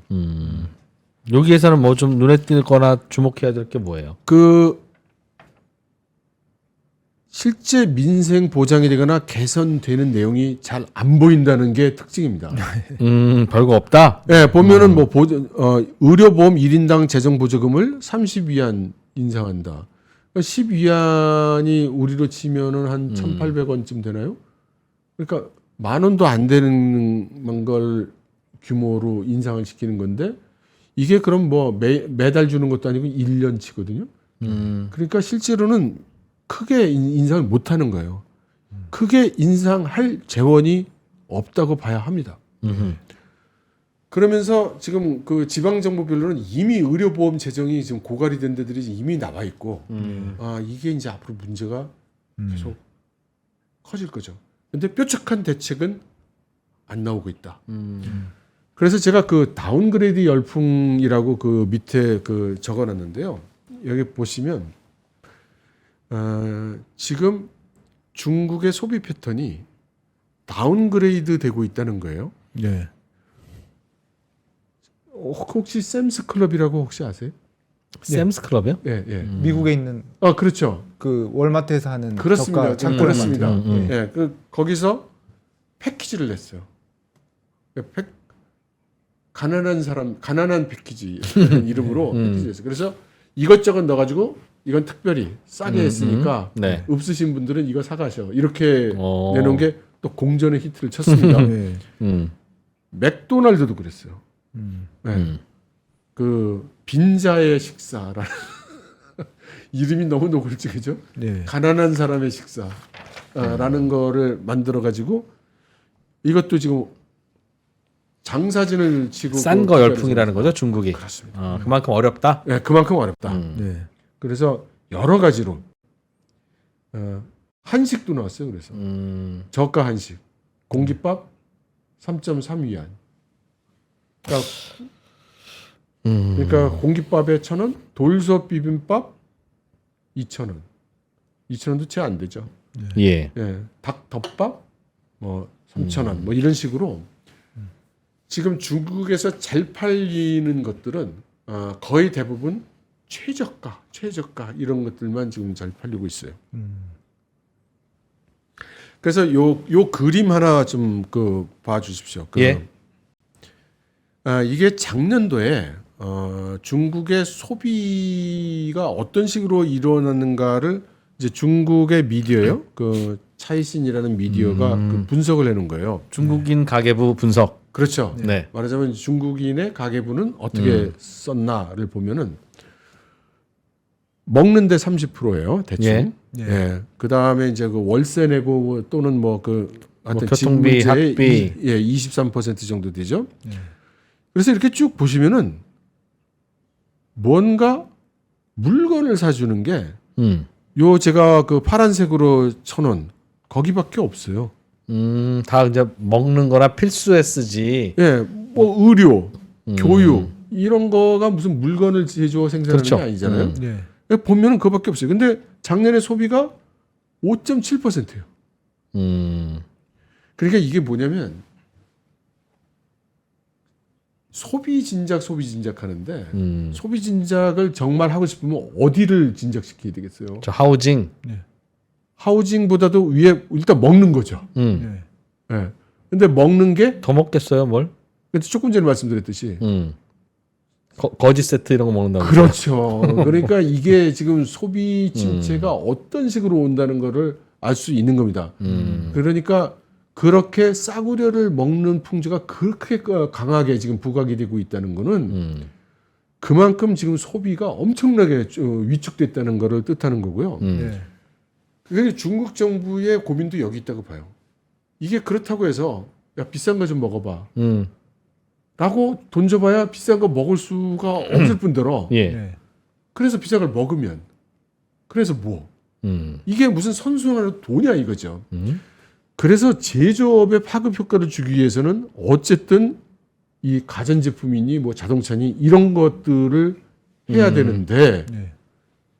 여기에서는 뭐 좀 눈에 띄거나 주목해야 될 게 뭐예요? 그 실제 민생 보장이 되거나 개선되는 내용이 잘 안 보인다는 게 특징입니다. 별거 없다. 네, 보면은 뭐 의료보험 1인당 재정 보조금을 30위안 인상한다. 10위안이 우리로 치면은 한 1,800원쯤 되나요? 그러니까 10,000원도 안 되는 걸 규모로 인상을 시키는 건데 이게 그럼 뭐 매달 주는 것도 아니고 1년치거든요. 그러니까 실제로는 크게 인상을 못 하는 거예요. 크게 인상할 재원이 없다고 봐야 합니다. 그러면서 지금 그 지방 정부별로는 이미 의료보험 재정이 지금 고갈이 된 데들이 이미 나와 있고, 이게 이제 앞으로 문제가 계속 커질 거죠. 근데 뾰족한 대책은 안 나오고 있다. 그래서 제가 그 다운그레이드 열풍이라고 그 밑에 그 적어놨는데요. 여기 보시면 지금 중국의 소비 패턴이 다운그레이드 되고 있다는 거예요. 네. 혹시 샘스 클럽이라고 혹시 아세요? 샘스 클럽이요? 예, 예. 미국에 있는 그렇죠. 그 월마트에서 하는 그렇습니다. 저가 그렇습니다. 마트. 예, 거기서 패키지를 냈어요. 가난한 사람, 가난한 패키지 이름으로 패키지였어요. 그래서 이것저것 넣어가지고 이건 특별히 싸게 했으니까 네. 없으신 분들은 이거 사가셔. 이렇게 내놓은 게 또 공전의 히트를 쳤습니다. 네. 맥도날드도 그랬어요. 네. 그 빈자의 식사라는 이름이 너무 노골적이죠. 네. 가난한 사람의 식사라는 거를 만들어 가지고 이것도 지금 장사진을 치고 싼 거 열풍이라는 거죠, 중국이. 그렇습니다. 그만큼 어렵다. 네, 그만큼 어렵다. 네. 그래서 여러 가지로 한식도 나왔어요. 그래서 저가 한식, 공깃밥 3.3위안. 그러니까 공깃밥에 1,000원, 돌솥 비빔밥 2,000원. 2,000원도 채 안 되죠. 예. 예, 닭 덮밥 뭐 3,000원 뭐 이런 식으로 지금 중국에서 잘 팔리는 것들은 거의 대부분 최저가 이런 것들만 지금 잘 팔리고 있어요. 그래서 요 그림 하나 좀 그 봐주십시오. 예. 이게 작년도에 중국의 소비가 어떤 식으로 일어났는가를 이제 중국의 미디어요, 그 차이신이라는 미디어가 그 분석을 해놓은 거예요. 중국인 가계부 분석. 그렇죠. 네. 말하자면 중국인의 가계부는 어떻게 썼나를 보면은 먹는데 30%예요, 대충. 예. 그 다음에 이제 그 월세 내고 또는 하여튼 교통비, 집문제의 학비. 23% 정도 되죠. 그래서 이렇게 쭉 보시면은 뭔가 물건을 사주는 게 요 제가 그 파란색으로 쳐놓은 거기밖에 없어요. 다 이제 먹는 거나 필수에 쓰지. 예, 뭐 의료, 교육 이런 거가 무슨 물건을 제조하고 생산하는 그렇죠. 게 아니잖아요. 네. 보면은 그거밖에 없어요. 근데 작년에 소비가 5.7%예요. 그러니까 이게 뭐냐면 소비 진작 하는데 소비 진작을 정말 하고 싶으면 어디를 진작시켜야 되겠어요? 저 하우징. 하우징보다도 위에 일단 먹는 거죠. 네. 예. 근데 먹는 게 더 먹겠어요, 뭘? 근데 조금 전에 말씀드렸듯이 거지 세트 이런 거 먹는다고. 그렇죠. 그러니까 이게 지금 소비 침체가 어떤 식으로 온다는 거를 알 수 있는 겁니다. 그러니까 그렇게 싸구려를 먹는 풍조가 그렇게 강하게 지금 부각이 되고 있다는 거는 그만큼 지금 소비가 엄청나게 위축됐다는 거를 뜻하는 거고요. 네. 그래서 중국 정부의 고민도 여기 있다고 봐요. 이게 그렇다고 해서 야 비싼 거 좀 먹어봐 라고 돈 줘봐야 비싼 거 먹을 수가 없을 뿐더러 예. 네. 그래서 비싼 걸 먹으면 그래서 뭐 이게 무슨 선순환으로 돈이야 이거죠. 그래서 제조업에 파급 효과를 주기 위해서는 어쨌든 이 가전제품이니 뭐 자동차니 이런 것들을 해야 되는데 네.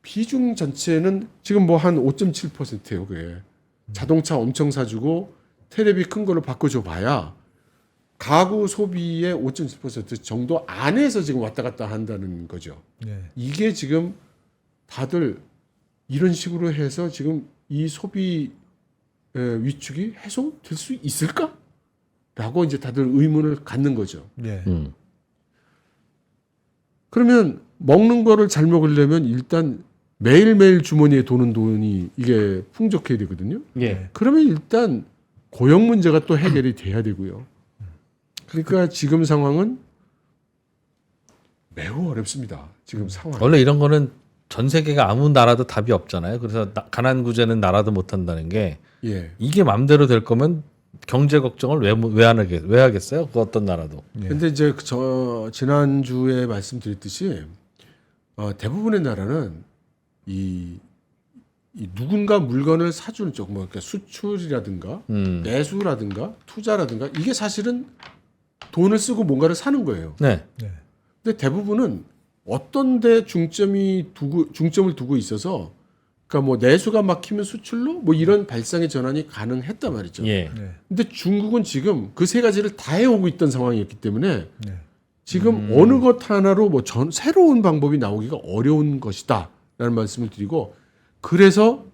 비중 전체는 지금 뭐 한 5.7%예요. 그게 자동차 엄청 사주고 테레비 큰 걸로 바꿔줘 봐야 가구 소비의 5.7% 정도 안에서 지금 왔다 갔다 한다는 거죠. 네. 이게 지금 다들 이런 식으로 해서 지금 이 소비 위축이 해소될 수 있을까? 라고 이제 다들 의문을 갖는 거죠. 네. 그러면 먹는 거를 잘 먹으려면 일단 매일매일 주머니에 도는 돈이 이게 풍족해야 되거든요. 예. 그러면 일단 고용 문제가 또 해결이 돼야 되고요. 그러니까 지금 상황은 매우 어렵습니다. 지금 상황. 원래 이런 거는 전 세계가 아무 나라도 답이 없잖아요. 그래서 가난 구제는 나라도 못 한다는 게 예. 이게 맘대로 될 거면 경제 걱정을 왜 하겠어요? 그 어떤 나라도. 근데 이제 저 지난주에 말씀드렸듯이 대부분의 나라는 이 누군가 물건을 사주는 쪽, 뭐 그러니까 수출이라든가 내수라든가 투자라든가 이게 사실은 돈을 쓰고 뭔가를 사는 거예요. 네. 네. 근데 대부분은 어떤 데 중점을 두고 있어서 그러니까 뭐 내수가 막히면 수출로 뭐 이런 발상의 전환이 가능했단 말이죠. 예. 네. 근데 중국은 지금 그 세 가지를 다 해오고 있던 상황이었기 때문에 네. 지금 어느 것 하나로 뭐 새로운 방법이 나오기가 어려운 것이다라는 말씀을 드리고 그래서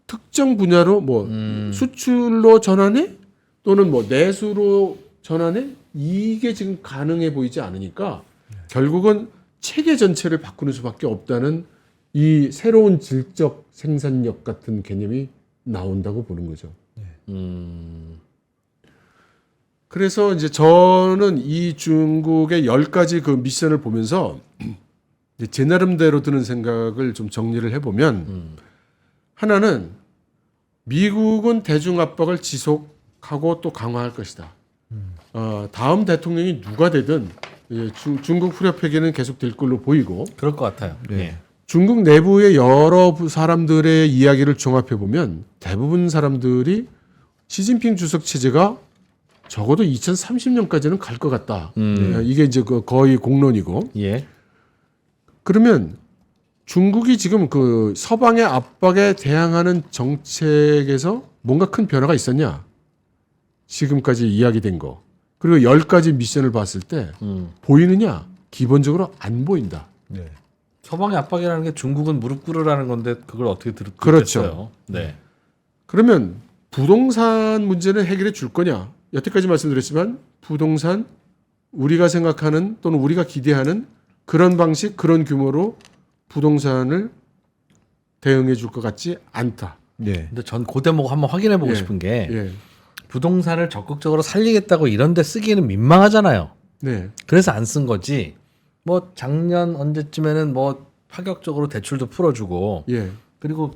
특정 분야로 뭐 수출로 전환해 또는 뭐 내수로 전환에 이게 지금 가능해 보이지 않으니까 결국은 체계 전체를 바꾸는 수밖에 없다는 이 새로운 질적 생산력 같은 개념이 나온다고 보는 거죠. 그래서 이제 저는 이 중국의 10가지 그 미션을 보면서 이제 제 나름대로 드는 생각을 좀 정리를 해보면 하나는 미국은 대중 압박을 지속하고 또 강화할 것이다. 다음 대통령이 누가 되든 중국 후려 패기는 계속 될 걸로 보이고 그럴 것 같아요. 예. 중국 내부의 여러 사람들의 이야기를 종합해 보면 대부분 사람들이 시진핑 주석 체제가 적어도 2030년까지는 갈 것 같다. 이게 이제 그 거의 공론이고. 예. 그러면 중국이 지금 그 서방의 압박에 대항하는 정책에서 뭔가 큰 변화가 있었냐? 지금까지 이야기된 거. 그리고 10가지 미션을 봤을 때 보이느냐? 기본적으로 안 보인다. 네. 서방의 압박이라는 게 중국은 무릎 꿇으라는 건데 그걸 어떻게 그렇죠. 듣겠어요? 네. 그러면 부동산 문제는 해결해 줄 거냐? 여태까지 말씀드렸지만 부동산 우리가 생각하는 또는 우리가 기대하는 그런 방식, 그런 규모로 부동산을 대응해 줄 것 같지 않다. 네. 근데 전 그 대목 한번 확인해 보고 예. 싶은 게 예. 부동산을 적극적으로 살리겠다고 이런 데 쓰기에는 민망하잖아요. 네. 그래서 안 쓴 거지. 뭐 작년 언제쯤에는 뭐 파격적으로 대출도 풀어주고 예. 그리고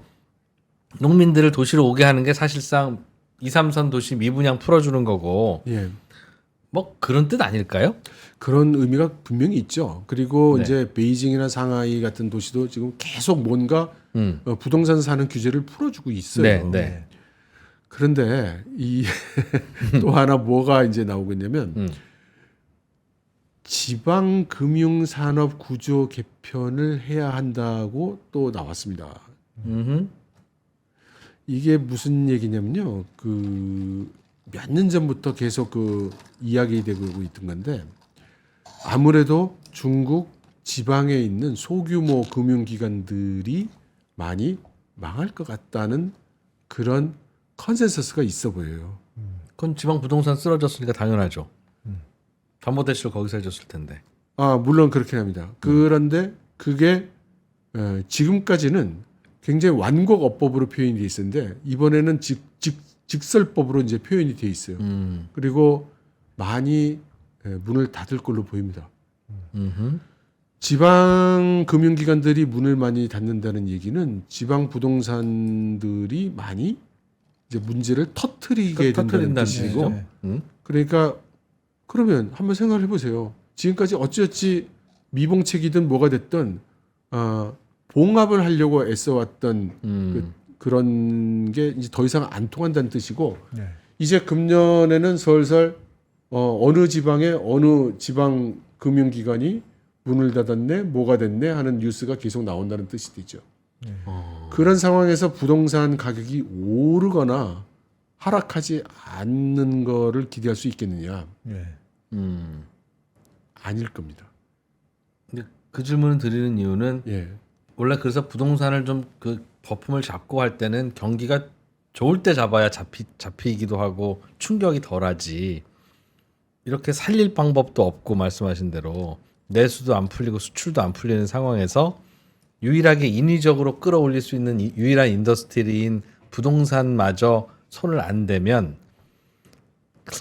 농민들을 도시로 오게 하는 게 사실상 2, 3선 도시 미분양 풀어주는 거고 예. 뭐 그런 뜻 아닐까요? 그런 의미가 분명히 있죠. 그리고 네. 이제 베이징이나 상하이 같은 도시도 지금 계속 뭔가 음. 부동산 사는 규제를 풀어주고 있어요. 네, 네. 그런데 이 또 하나 뭐가 이제 나오고 있냐면 지방 금융 산업 구조 개편을 해야 한다고 또 나왔습니다. 이게 무슨 얘기냐면요. 그 몇 년 전부터 계속 그 이야기되고 있던 건데 아무래도 중국 지방에 있는 소규모 금융기관들이 많이 망할 것 같다는 그런 컨센서스가 있어 보여요. 그건 지방 부동산 쓰러졌으니까 당연하죠. 담보대출 거기서 해줬을 텐데. 아, 물론 그렇긴 합니다. 그런데 그게 지금까지는 굉장히 완곡어법으로 표현이 돼 있었는데 이번에는 직설법으로 이제 표현이 돼 있어요. 그리고 많이 문을 닫을 걸로 보입니다. 지방 금융기관들이 문을 많이 닫는다는 얘기는 지방 부동산들이 많이 이제 문제를 터트리게 된다는 뜻이고, 네. 그러니까 그러면 한번 생각을 해보세요. 지금까지 어찌어찌 미봉책이든 뭐가 됐든 봉합을 하려고 애써왔던 그런 게 이제 더 이상 안 통한다는 뜻이고, 네. 이제 금년에는 슬슬 어느 지방에 어느 지방 금융기관이 문을 닫았네, 뭐가 됐네 하는 뉴스가 계속 나온다는 뜻이 되죠. 그런 상황에서 부동산 가격이 오르거나 하락하지 않는 거를 기대할 수 있겠느냐? 네. 아닐 겁니다. 근데 그 질문을 드리는 이유는 예. 원래 그래서 부동산을 좀 그 거품을 잡고 할 때는 경기가 좋을 때 잡아야 잡히기도 하고 충격이 덜하지. 이렇게 살릴 방법도 없고 말씀하신 대로 내수도 안 풀리고 수출도 안 풀리는 상황에서 유일하게 인위적으로 끌어올릴 수 있는 유일한 인더스트리인 부동산마저 손을 안 대면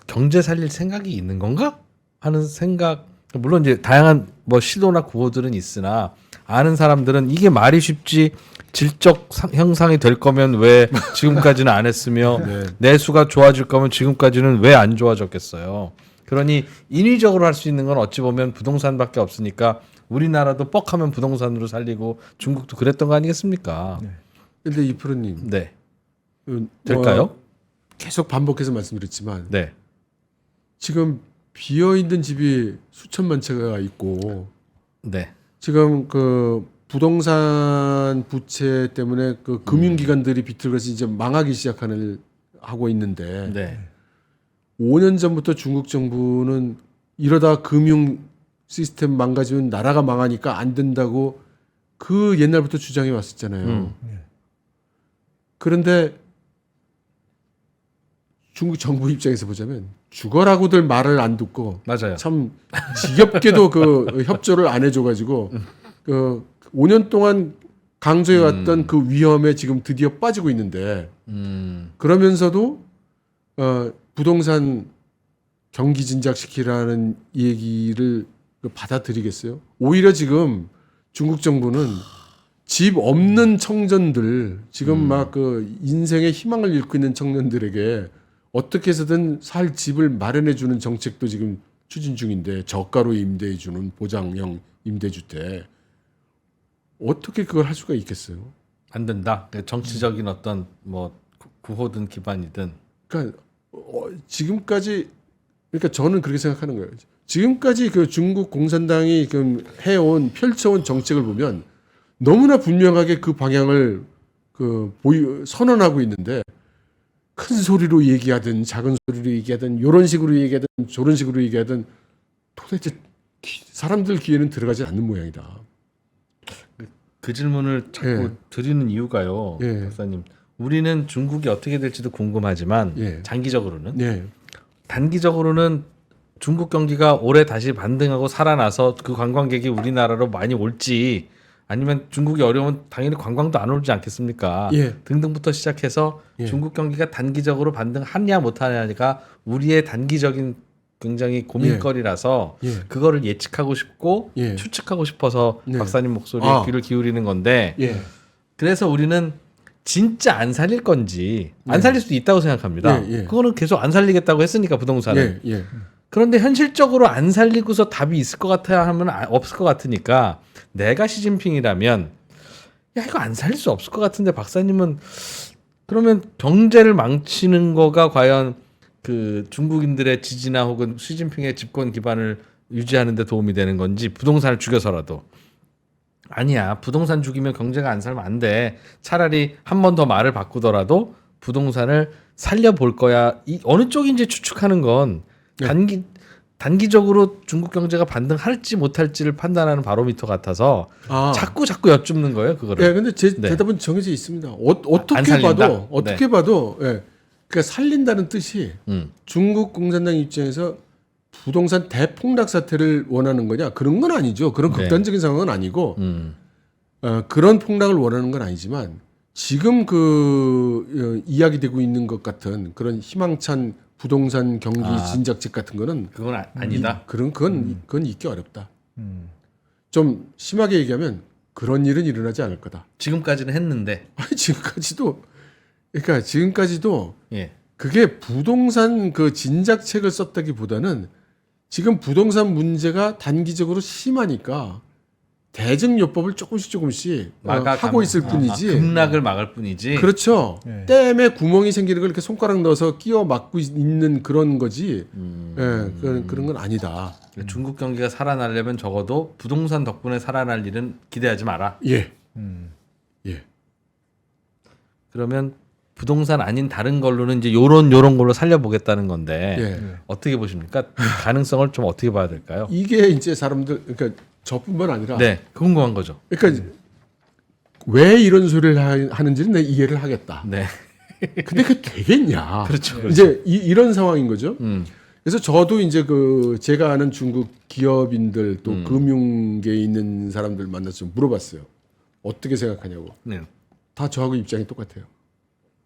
경제 살릴 생각이 있는 건가 하는 생각. 물론 이제 다양한 뭐 시도나 구호들은 있으나 아는 사람들은 이게 말이 쉽지 질적 형상이 될 거면 왜 지금까지는 안 했으며 네. 내수가 좋아질 거면 지금까지는 왜 안 좋아졌겠어요. 그러니 인위적으로 할 수 있는 건 어찌 보면 부동산밖에 없으니까 우리나라도 뻑하면 부동산으로 살리고 중국도 그랬던 거 아니겠습니까? 근데 이프로님, 네. 될까요? 계속 반복해서 말씀드렸지만 네. 지금 비어 있는 집이 수천만 채가 있고 네. 지금 그 부동산 부채 때문에 그 금융기관들이 비틀거려서 이제 망하기 하고 있는데 네. 5년 전부터 중국 정부는 이러다 금융 시스템 망가지면 나라가 망하니까 안 된다고 그 옛날부터 주장해 왔었잖아요. 그런데 중국 정부 입장에서 보자면 죽어라고들 말을 안 듣고 맞아요. 참 지겹게도 그 협조를 안 해줘가지고 그 5년 동안 강조해왔던 그 위험에 지금 드디어 빠지고 있는데 그러면서도 부동산 경기 진작시키라는 얘기를 받아들이겠어요? 오히려 지금 중국 정부는 집 없는 청년들 지금 막 그 인생의 희망을 잃고 있는 청년들에게 어떻게 해서든 살 집을 마련해 주는 정책도 지금 추진 중인데 저가로 임대해 주는 보장형 임대주택 어떻게 그걸 할 수가 있겠어요? 안 된다. 정치적인 어떤 뭐 구호든 기반이든. 그러니까 지금까지 그러니까 저는 그렇게 생각하는 거예요. 지금까지 그 중국 공산당이 그 해온 펼쳐온 정책을 보면 너무나 분명하게 그 방향을 그 선언하고 있는데 큰 소리로 얘기하든 작은 소리로 얘기하든 이런 식으로 얘기하든 저런 식으로 얘기하든 도대체 사람들 귀에는 들어가지 않는 모양이다. 그 질문을 자꾸 드리는 이유가요, 박사님. 우리는 중국이 어떻게 될지도 궁금하지만 장기적으로는 단기적으로는 중국 경기가 올해 다시 반등하고 살아나서 그 관광객이 우리나라로 많이 올지 아니면 중국이 어려우면 당연히 관광도 안 오지 않겠습니까? 등등부터 시작해서 중국 경기가 단기적으로 반등하냐 못하냐가 우리의 단기적인 굉장히 고민거리라서 그거를 예측하고 싶고 추측하고 싶어서 박사님 목소리에 귀를 기울이는 건데 그래서 우리는 진짜 안 살릴 건지 안 살릴 수도 있다고 생각합니다. 그거는 계속 안 살리겠다고 했으니까 부동산은. 그런데 현실적으로 안 살리고서 답이 있을 것 같아야 하면 없을 것 같으니까 내가 시진핑이라면 야 이거 안 살릴 수 없을 것 같은데 박사님은 그러면 경제를 망치는 거가 과연 그 중국인들의 지지나 혹은 시진핑의 집권 기반을 유지하는 데 도움이 되는 건지 부동산을 죽여서라도 아니야 부동산 죽이면 경제가 안 살면 안 돼 차라리 한 번 더 말을 바꾸더라도 부동산을 살려볼 거야 이 어느 쪽인지 추측하는 건 단기적으로 중국 경제가 반등할지 못할지를 판단하는 바로미터 같아서 자꾸 여쭙는 거예요 그거를. 근데 제 대답은 정해져 있습니다. 어떻게 봐도 그러니까 살린다는 뜻이 중국 공산당 입장에서 부동산 대폭락 사태를 원하는 거냐 그런 건 아니죠. 그런 극단적인 상황은 아니고 그런 폭락을 원하는 건 아니지만 지금 그 이야기되고 있는 것 같은 그런 희망찬 부동산 경기 진작책 같은 거는 그건 아니다. 그건 있기 어렵다. 좀 심하게 얘기하면 그런 일은 일어나지 않을 거다. 지금까지는 했는데. 아니 지금까지도 그게 부동산 그 진작책을 썼다기보다는 지금 부동산 문제가 단기적으로 심하니까 대증요법을 조금씩 하고 있을 뿐이지. 급락을 막을 뿐이지. 그렇죠. 댐에 구멍이 생기는 걸 이렇게 손가락 넣어서 끼워 막고 있는 그런 거지. 그런 건 아니다. 중국 경기가 살아나려면 적어도 부동산 덕분에 살아날 일은 기대하지 마라. 그러면 부동산 아닌 다른 걸로는 이제 요런 걸로 살려보겠다는 건데 어떻게 보십니까? 가능성을 좀 어떻게 봐야 될까요? 이게 이제 사람들 그러니까 저뿐만 아니라 궁금한 거죠. 그러니까 왜 이런 소리를 하는지는 내가 이해를 하겠다. 근데 그게 되겠냐? 그렇죠. 이제 이런 상황인 거죠. 그래서 저도 이제 그 제가 아는 중국 기업인들 또 금융계에 있는 사람들 만나서 좀 물어봤어요. 어떻게 생각하냐고. 다 저하고 입장이 똑같아요.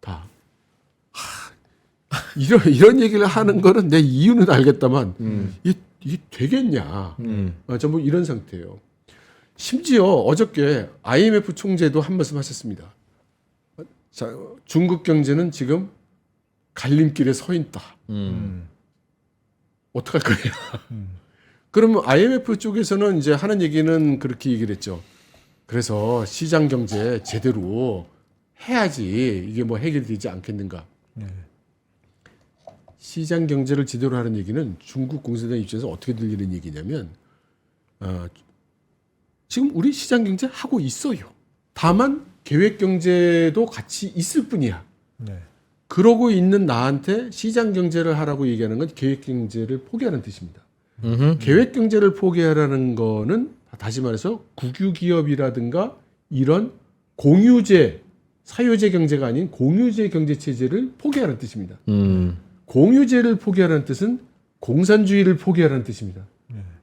다. 이런 얘기를 하는 거는 내 이유는 알겠다만 이게 되겠냐. 전부 이런 상태예요. 심지어 어저께 IMF 총재도 한 말씀 하셨습니다. 자, 중국 경제는 지금 갈림길에 서 있다. 어떡할 거냐. 그러면 IMF 쪽에서는 이제 하는 얘기는 그렇게 얘기를 했죠. 그래서 시장 경제 제대로 해야지 이게 뭐 해결되지 않겠는가. 시장 경제를 제대로 하는 얘기는 중국 공산당 입장에서 어떻게 들리는 얘기냐면 지금 우리 시장 경제 하고 있어요. 다만 계획 경제도 같이 있을 뿐이야. 그러고 있는 나한테 시장 경제를 하라고 얘기하는 건 계획 경제를 포기하는 뜻입니다. 계획 경제를 포기하라는 거는 다시 말해서 국유 기업이라든가 이런 공유제, 사유제 경제가 아닌 공유제 경제 체제를 포기하는 뜻입니다. 공유제를 포기하라는 뜻은 공산주의를 포기하라는 뜻입니다.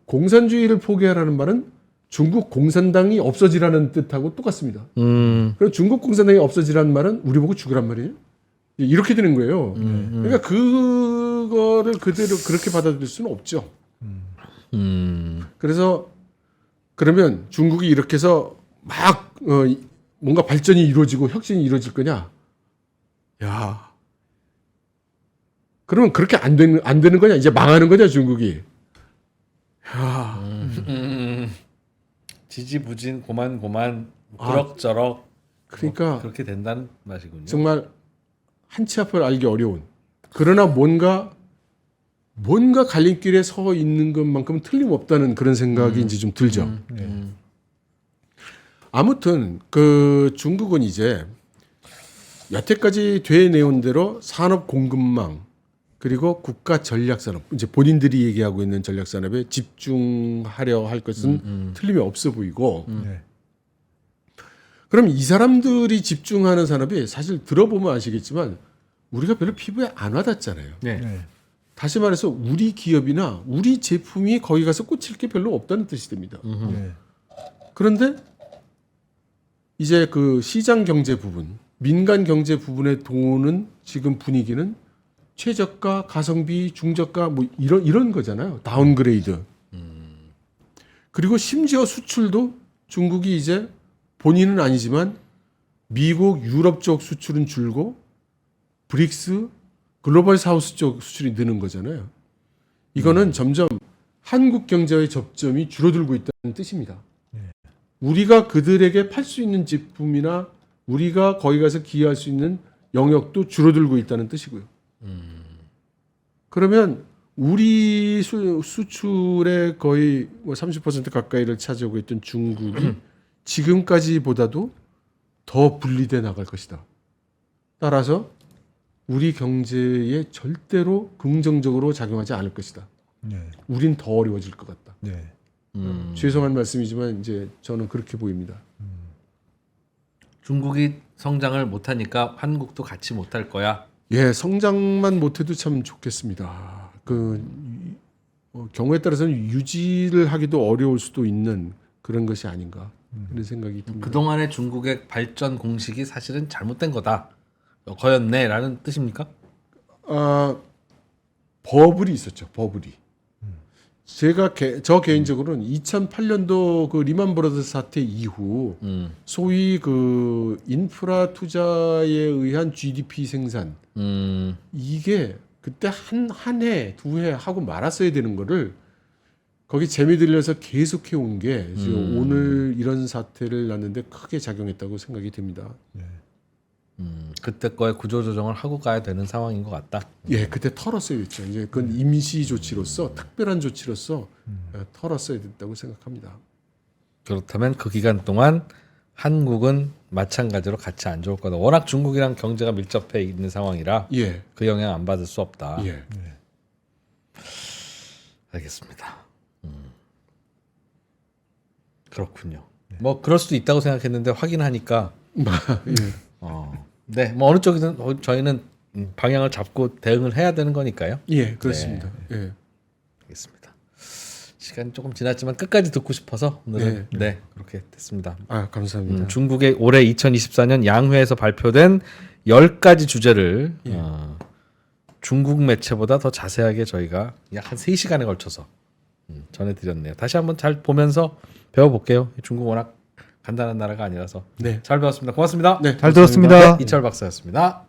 공산주의를 포기하라는 말은 중국 공산당이 없어지라는 뜻하고 똑같습니다. 그럼 중국 공산당이 없어지라는 말은 우리 보고 죽으란 말이에요. 이렇게 되는 거예요. 그러니까 그거를 그대로 그렇게 받아들일 수는 없죠. 그래서 그러면 중국이 이렇게 해서 막 뭔가 발전이 이루어지고 혁신이 이루어질 거냐? 야, 그러면 그렇게 안 되는 거냐? 이제 망하는 거냐 중국이? 야, 지지부진 고만고만 그럭저럭 그러니까 그렇게 된다는 맛이군요. 정말 한치 앞을 알기 어려운. 그러나 뭔가 갈림길에 서 있는 것만큼 틀림없다는 그런 생각이 이제 좀 들죠. 아무튼 그 중국은 이제 여태까지 되뇌온 대로 산업 공급망 그리고 국가 전략 산업 이제 본인들이 얘기하고 있는 전략 산업에 집중하려 할 것은 틀림이 없어 보이고 그럼 이 사람들이 집중하는 산업이 사실 들어보면 아시겠지만 우리가 별로 피부에 안 와닿잖아요. 다시 말해서 우리 기업이나 우리 제품이 거기 가서 꽂힐 게 별로 없다는 뜻이 됩니다. 그런데 이제 그 시장 경제 부분, 민간 경제 부분에 도는 지금 분위기는 최저가, 가성비, 중저가 뭐 이런 거잖아요. 다운그레이드. 그리고 심지어 수출도 중국이 이제 본인은 아니지만 미국, 유럽 쪽 수출은 줄고 브릭스, 글로벌 사우스 쪽 수출이 느는 거잖아요. 이거는 점점 한국 경제의 접점이 줄어들고 있다는 뜻입니다. 우리가 그들에게 팔 수 있는 제품이나 우리가 거기 가서 기여할 수 있는 영역도 줄어들고 있다는 뜻이고요. 그러면 우리 수출의 거의 뭐 30% 가까이를 차지하고 있던 중국이 지금까지보다도 더 분리돼 나갈 것이다. 따라서 우리 경제에 절대로 긍정적으로 작용하지 않을 것이다. 우린 더 어려워질 것 같다. 죄송한 말씀이지만 이제 저는 그렇게 보입니다. 중국이 성장을 못하니까 한국도 같이 못할 거야. 예, 성장만 못해도 참 좋겠습니다. 경우에 따라서는 유지를 하기도 어려울 수도 있는 그런 것이 아닌가 그런 생각이 듭니다. 그동안의 중국의 발전 공식이 사실은 잘못된 거였네라는 뜻입니까? 버블이 있었죠. 버블이. 저 개인적으로는 2008년도 그 리만 브러더스 사태 이후 소위 그 인프라 투자에 의한 GDP 생산 이게 그때 한 해, 두 해 하고 말았어야 되는 거를 거기 재미 들려서 계속해 온 게 지금 오늘 이런 사태를 낳는데 크게 작용했다고 생각이 됩니다. 그때 거에 구조조정을 하고 가야 되는 상황인 것 같다. 예, 그때 털었어야 됐죠. 이제 그건 임시 조치로서 특별한 조치로서 털었어야 됐다고 생각합니다. 그렇다면 그 기간 동안 한국은 마찬가지로 같이 안 좋을 거다. 워낙 중국이랑 경제가 밀접해 있는 상황이라 예, 그 영향 안 받을 수 없다. 예. 알겠습니다. 그렇군요. 뭐 그럴 수도 있다고 생각했는데 확인하니까 예. 네, 뭐 어느 쪽이든 저희는 방향을 잡고 대응을 해야 되는 거니까요. 예, 그렇습니다. 예. 알겠습니다. 시간이 조금 지났지만 끝까지 듣고 싶어서 오늘은 네 그렇게 됐습니다. 감사합니다. 중국의 올해 2024년 양회에서 발표된 10가지 주제를 중국 매체보다 더 자세하게 저희가 약 한 3시간에 걸쳐서 전해드렸네요. 다시 한번 잘 보면서 배워볼게요. 중국 워낙 간단한 나라가 아니라서 네. 잘 배웠습니다. 고맙습니다. 네, 잘 들었습니다. 이철 박사였습니다.